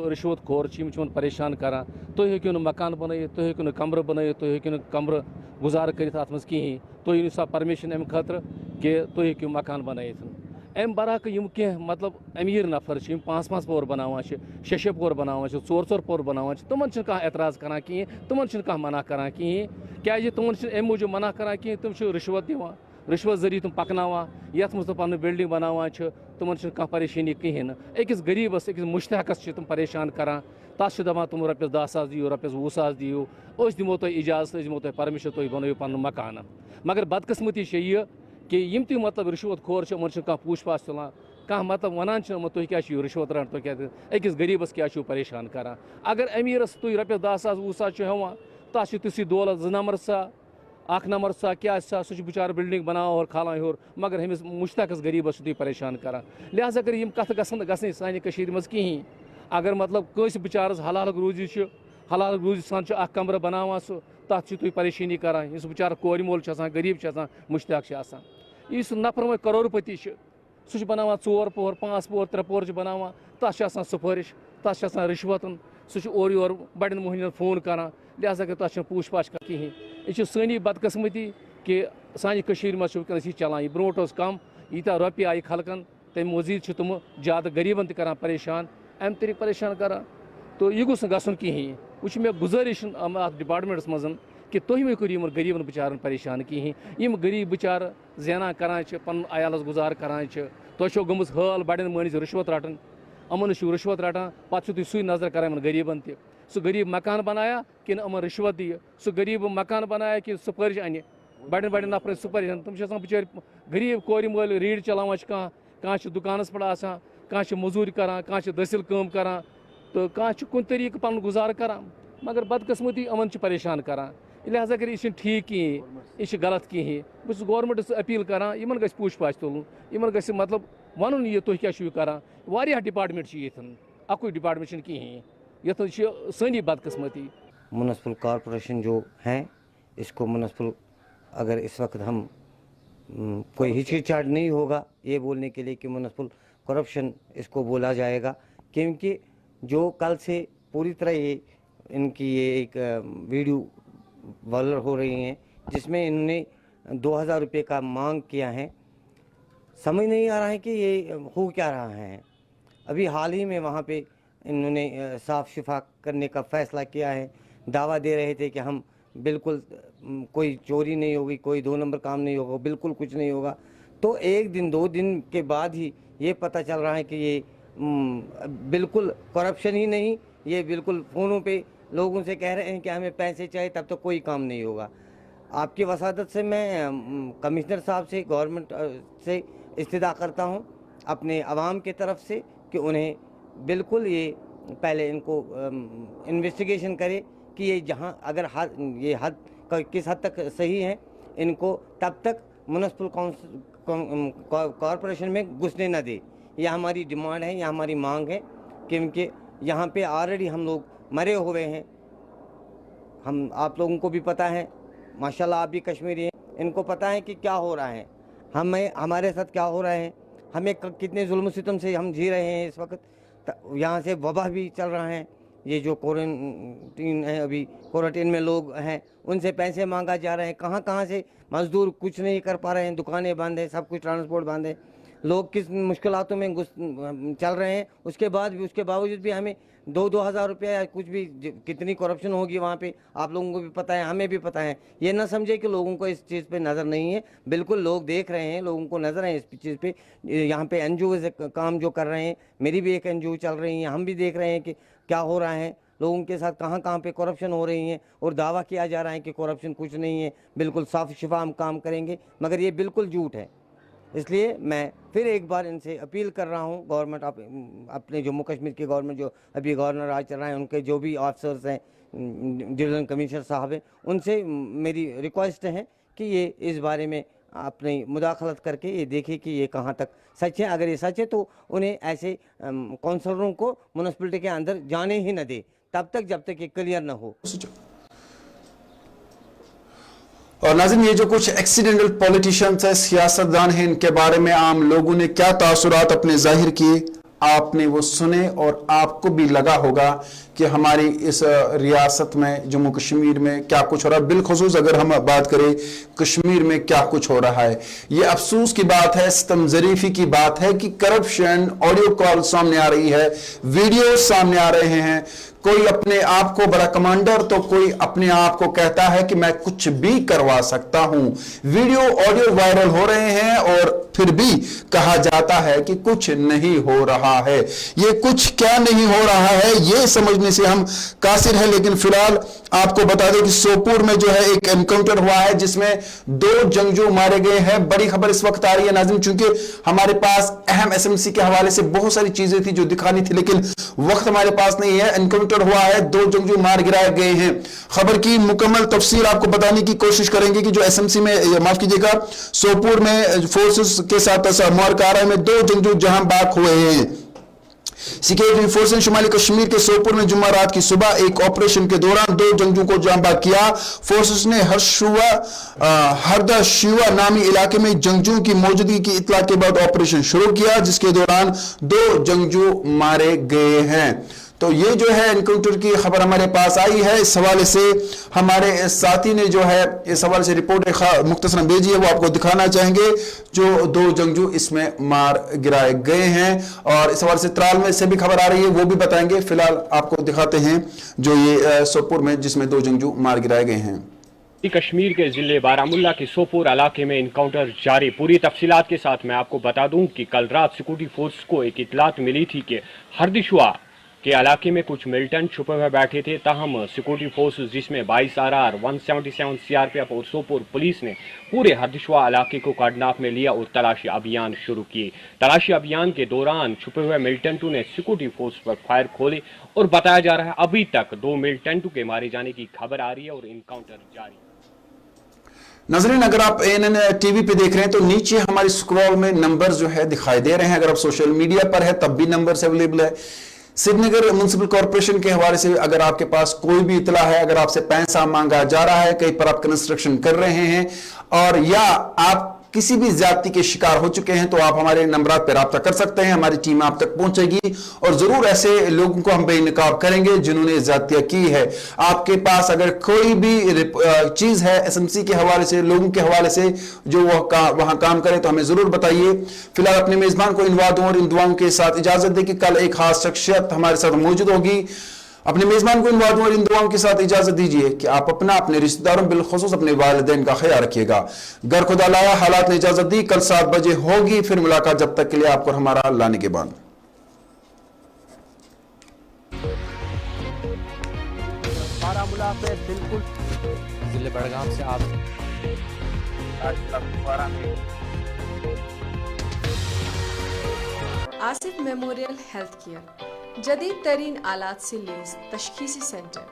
रिश्वत खोर परेशान करान. तुम हेक्यू न मकान बनइत, तुम हेक्यू न कमर बनइत, तुम हेक्यू न कमर गुजार कर अत मज कहीं, तुम यू सा परमिशन अम खतर कि तुम हेक्यू मकान बनइत. अम बरक यम कह मतलब अमीर नफर 5-5 पोर बनावान, 6-6 पोर बनावान, 4-4 पोर बनावान, तुमन कह एतराज करान कहीं, तुमन कह मना करान कहीं. क्या तुमन अम मूजूब मना करान कहीं, तुम रिश्वत दिवान, रिश्वत जरिए तुम पकनावान, यथ मज तुम पन बिल्डिंग बनावान, तुमन कह परेशानी कहीं. अकिस गरीबस अकिस मुश्तहकस तुम परेशान करान. तस दपान तुम रॉपिस 10,000 दियो, रॉपिस 20,000 दियो, दिमो तुम इजाजत, दिमो तुम परमिशन, तुम बनो पन मकान. मगर बदकिस्मती यह कि यम ती मतलब रिश्वत खोर कह पूछ पाछ तुलान, कह मतलब वनान तुम क्या रिश्वत रट, तुम क्या अकिस गरीबस क्या परेशान करान. अगर अमीरस तुम रॉपिस 10,000 20,000 हेवान, तस तुसी दौलत 2 नंबर सा 1 नंबर सा क्या सा, सह बिचार बिल्डिंग बनाव और खालान हर, मगर हमिस मुश्तहकस गरीबस तुम परेशान करान. लिहाजा कर यम कथ गसन सानि कशीर मज कहीं. अगर मतलब कंस बिचारस हलाल रोजी सान अख कमर बनावान, सह तथ तुम परेशानी करान. इस बिचार कोर मोल गरीब मुश्तहक इस नफर वो करोड़पति सह बनावान 4 पोर 5 पोर 3 पोर बनावान, तस सिफारिश, तस रिश्वत, सह और योर बड़न मोहन फोन करान. लिहाजा कर तथ पूछ पाछ कहीं. यह सानी बदकिस्मती कि सानि कशीर मज वनस चलान. यह ब्रोट कम, यीता रोपये आई खलकन, तम मजीद तुम ज्यादा गरीबन तरान परेशान, अम तरीक परेशान करान. तो यह गोस गसन कहीं. वह मे गुजारिश डिपार्टमेंटस मज कि तुम मे करो गरीबन बिचारन परेशान कहीं. यम गरीब बिचार जेना करान पन अयालस गुजार करान, तुम गमज हाल बड़न मनिस रिश्वत रटन, अमन रिश्वत रटान, पत् तुम नजर करान गरीबन त. सह गरीब मकान बनाया कि अमन रिश्वत दी, सह गरीब मकान बनाया कि सिफारिश अने. बड़े बड़े नफर सुपर तुम बिचार गरीब कोर मल रीड चलावान कह दुकानस पे कह मजूर करान कह दसिल काम करान तो कह कुन तरीक पन गुजार करान मगर बदकिस्मती यमन परेशान करान लिहाजा कर यह ठीक कहें यह गलत कहें बस गवर्नमेंट अपील करान इन ग पूछ पाछ तुलन इन ग मतलब वन यह तुम क्या करान वारिया डिपार्टमेंट ये अकु डिपार्टमेंट कहें ये सनी बदकिस्मती। म्युनिसिपल कॉरपोरेशन जो हैं इसको म्युनिसिपल अगर इस वक्त हम कोई हिचकिचाहट नहीं होगा ये बोलने के लिए कि म्युनिसिपल करप्शन इसको बोला जाएगा, क्योंकि जो कल से पूरी तरह ये इनकी ये एक वीडियो वायरल हो रही हैं जिसमें इन्होंने 2000 रुपये का मांग किया है। समझ नहीं आ रहा है कि ये हो क्या रहा है। अभी हाल ही में वहाँ पे इन्होंने साफ शिफा करने का फैसला किया है। दावा दे रहे थे कि हम बिल्कुल कोई चोरी नहीं होगी, कोई 2 नंबर काम नहीं होगा, बिल्कुल कुछ नहीं होगा। तो 1 दिन 2 दिन के बाद ही ये पता चल रहा है कि ये बिल्कुल करप्शन ही नहीं, ये बिल्कुल फ़ोनों पे लोगों से कह रहे हैं कि हमें पैसे चाहिए तब तो कोई काम नहीं होगा। आपकी वसादत से मैं कमिश्नर साहब से गवर्नमेंट से इस्तिदा करता हूँ अपने अवाम के तरफ से कि उन्हें बिल्कुल ये पहले इनको इन्वेस्टिगेशन करे कि ये जहाँ अगर ये हद किस हद तक सही है, इनको तब तक म्युनिसिपल कॉरपोरेशन में घुसने न दे। यह हमारी डिमांड है, यह हमारी मांग है, क्योंकि यहाँ पे ऑलरेडी हम लोग मरे हुए हैं। हम आप लोगों को भी पता है, माशाल्लाह आप भी कश्मीरी हैं, इनको पता है कि क्या हो रहा है, हमारे साथ क्या हो रहा है, हमें कितने जुल्म सितम से हम जी रहे हैं। इस वक्त यहाँ से वबा भी चल रहा है। ये जो क्वारंटीन है, अभी क्वारंटीन में लोग हैं, उनसे पैसे मांगा जा रहे हैं। कहाँ कहाँ से मजदूर कुछ नहीं कर पा रहे हैं, दुकानें बंद है, सब कुछ ट्रांसपोर्ट बंद है, लोग किस मुश्किलातों में चल रहे हैं। उसके बावजूद भी हमें 2-2 हज़ार रुपया या कुछ भी, कितनी करप्शन होगी वहाँ पे आप लोगों को भी पता है, हमें भी पता है। ये ना समझे कि लोगों को इस चीज़ पे नज़र नहीं है, बिल्कुल लोग देख रहे हैं, लोगों को नज़र है इस चीज़ पे। यहाँ पे NGO काम जो कर रहे हैं, मेरी भी एक NGO चल रही है, हम भी देख रहे हैं कि क्या हो रहा है, लोगों के साथ कहाँ कहाँ पे करप्शन हो रही है, और दावा किया जा रहा है कि करप्शन कुछ नहीं है, बिल्कुल साफ शिफा हम काम करेंगे, मगर ये बिल्कुल झूठ है। इसलिए मैं फिर एक बार इनसे अपील कर रहा हूँ, गवर्नमेंट अपने जम्मू कश्मीर की गवर्नमेंट जो अभी गवर्नर राज चल रहा है, उनके जो भी ऑफिसर्स हैं, डिवीजन कमिश्नर साहब हैं, उनसे मेरी रिक्वेस्ट है कि ये इस बारे में अपनी मुदाखलत करके ये देखें कि ये कहाँ तक सच है। अगर ये सच है तो उन्हें ऐसे काउंसलरों को म्युनिसिपलिटी के अंदर जाने ही न दे तब तक जब तक ये क्लियर न हो। और नाज़रीन, ये जो कुछ एक्सीडेंटल पॉलिटिशियंस है, सियासतदान हैं, इनके बारे में आम लोगों ने क्या तासुरात अपने जाहिर किए, आपने वो सुने और आपको भी लगा होगा कि हमारी इस रियासत में जम्मू कश्मीर में क्या कुछ हो रहा है। बिलखुसूस अगर हम बात करें कश्मीर में क्या कुछ हो रहा है, ये अफसोस की बात है, सितम ज़रीफी की बात है कि करप्शन, ऑडियो कॉल सामने आ रही है, वीडियो सामने आ रहे हैं। कोई अपने आप को बड़ा कमांडर तो कोई अपने आप को कहता है कि मैं कुछ भी करवा सकता हूं। वीडियो ऑडियो वायरल हो रहे हैं और फिर भी कहा जाता है कि कुछ नहीं हो रहा है। ये कुछ क्या नहीं हो रहा है ये समझने से हम कासिर हैं। लेकिन फिलहाल आपको बता दें कि सोपुर में जो है एक एनकाउंटर हुआ है जिसमें 2 जंगजू मारे गए हैं। बड़ी खबर इस वक्त आ रही है नाज़रीन, चूंकि हमारे पास अहम SMC के हवाले से बहुत सारी चीजें थी जो दिखानी थी, लेकिन वक्त हमारे पास नहीं है। एनकाउंटर हुआ है, 2 जंगजू मार गिराए गए हैं। खबर की मुकम्मल तफसील आपको बताने की कोशिश करेंगे कि जो SMC में, माफ कीजिएगा, सोपुर में फोर्सेस के साथ मुआरकारा में 2 जंगजू जहां बाग हुए हैं। सिक्योरिटी फोर्सेस शुमाली कश्मीर के सोपुर में जुम्मा रात की सुबह एक ऑपरेशन के दौरान 2 जंगजू को जांबा किया। फोर्सेस ने हरदा शिवा नामी इलाके में जंगजू की मौजूदगी की इत्तला के बाद ऑपरेशन शुरू किया, जिसके दौरान 2 जंगजू मारे गए हैं। तो ये जो है एनकाउंटर की खबर हमारे पास आई है। इस हवाले से हमारे साथी ने जो है इस हवाले से रिपोर्ट मुख्तसरन भेजी है, वो आपको दिखाना चाहेंगे। जो 2 जंगजू इसमें मार गिराए गए हैं और इस हवाले से त्राल में से भी खबर आ रही है, वो भी बताएंगे। फिलहाल आपको दिखाते हैं जो ये सोपुर में जिसमें 2 जंगजू मार गिराए गए हैं। कश्मीर के जिले बारामुल्ला के सोपुर इलाके में इनकाउंटर जारी। पूरी तफसीलात के साथ मैं आपको बता दूं कि कल रात सिक्योरिटी फोर्स को एक इतलात मिली थी कि हरदिशुआ के इलाके में कुछ मिलिटेंट छुपे हुए बैठे थे। ताहम सिक्योरिटी फोर्स जिसमें 22 RR 177 CRPF और सोपोर पुलिस ने पूरे हरदिशवा इलाके को कॉर्डनाफ में लिया और तलाशी अभियान शुरू किए। तलाशी अभियान के दौरान छुपे हुए मिलिटेंटों ने सिक्योरिटी फोर्स पर फायर खोले और बताया जा रहा है अभी तक 2 मिलिटेंटों के मारे जाने की खबर आ रही है और इनकाउंटर जारी। नाज़रीन, अगर आप ANN टीवी पे देख रहे हैं तो नीचे हमारी स्क्रॉल में नंबर जो है दिखाई दे रहे हैं। अगर आप सोशल मीडिया पर है तब भी नंबर अवेलेबल है। श्रीनगर म्युनिसिपल कॉर्पोरेशन के हवाले से अगर आपके पास कोई भी इतला है, अगर आपसे पैसा मांगा जा रहा है, कहीं पर आप कंस्ट्रक्शन कर रहे हैं और या आप किसी भी ज्यादती के शिकार हो चुके हैं तो आप हमारे नंबर पर राब्ता कर सकते हैं। हमारी टीम आप तक पहुंचेगी और जरूर ऐसे लोगों को हम बेनकाब करेंगे जिन्होंने ज्यादतियां की है। आपके पास अगर कोई भी चीज है SMC के हवाले से, लोगों के हवाले से जो वहां काम करे तो हमें जरूर बताइए। फिलहाल अपने मेजबान को इन वादों और इन दुआओं के साथ इजाजत दे कि कल एक खास शख्सियत हमारे साथ मौजूद होगी। अपने मेजबान को इन वादों और इन दुआओं के साथ इजाजत दीजिए कि आप अपने रिश्तेदारों बिलखुसूस अपने वालिदैन का ख्याल रखिएगा। घर खुदा लाया, हालात ने इजाजत दी। कल 7 बजे होगी फिर मुलाकात, जब तक के लिए आपको हमारा लाने के बाद। बारामूला पे बिल्कुल जिले बड़गाम से आप आसिफ मेमोरियल हेल्थ केयर जदीद तरीन आलात से लैस तशखीसी सेंटर,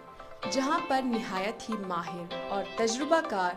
जहां पर निहायत ही माहिर और तजुर्बाकार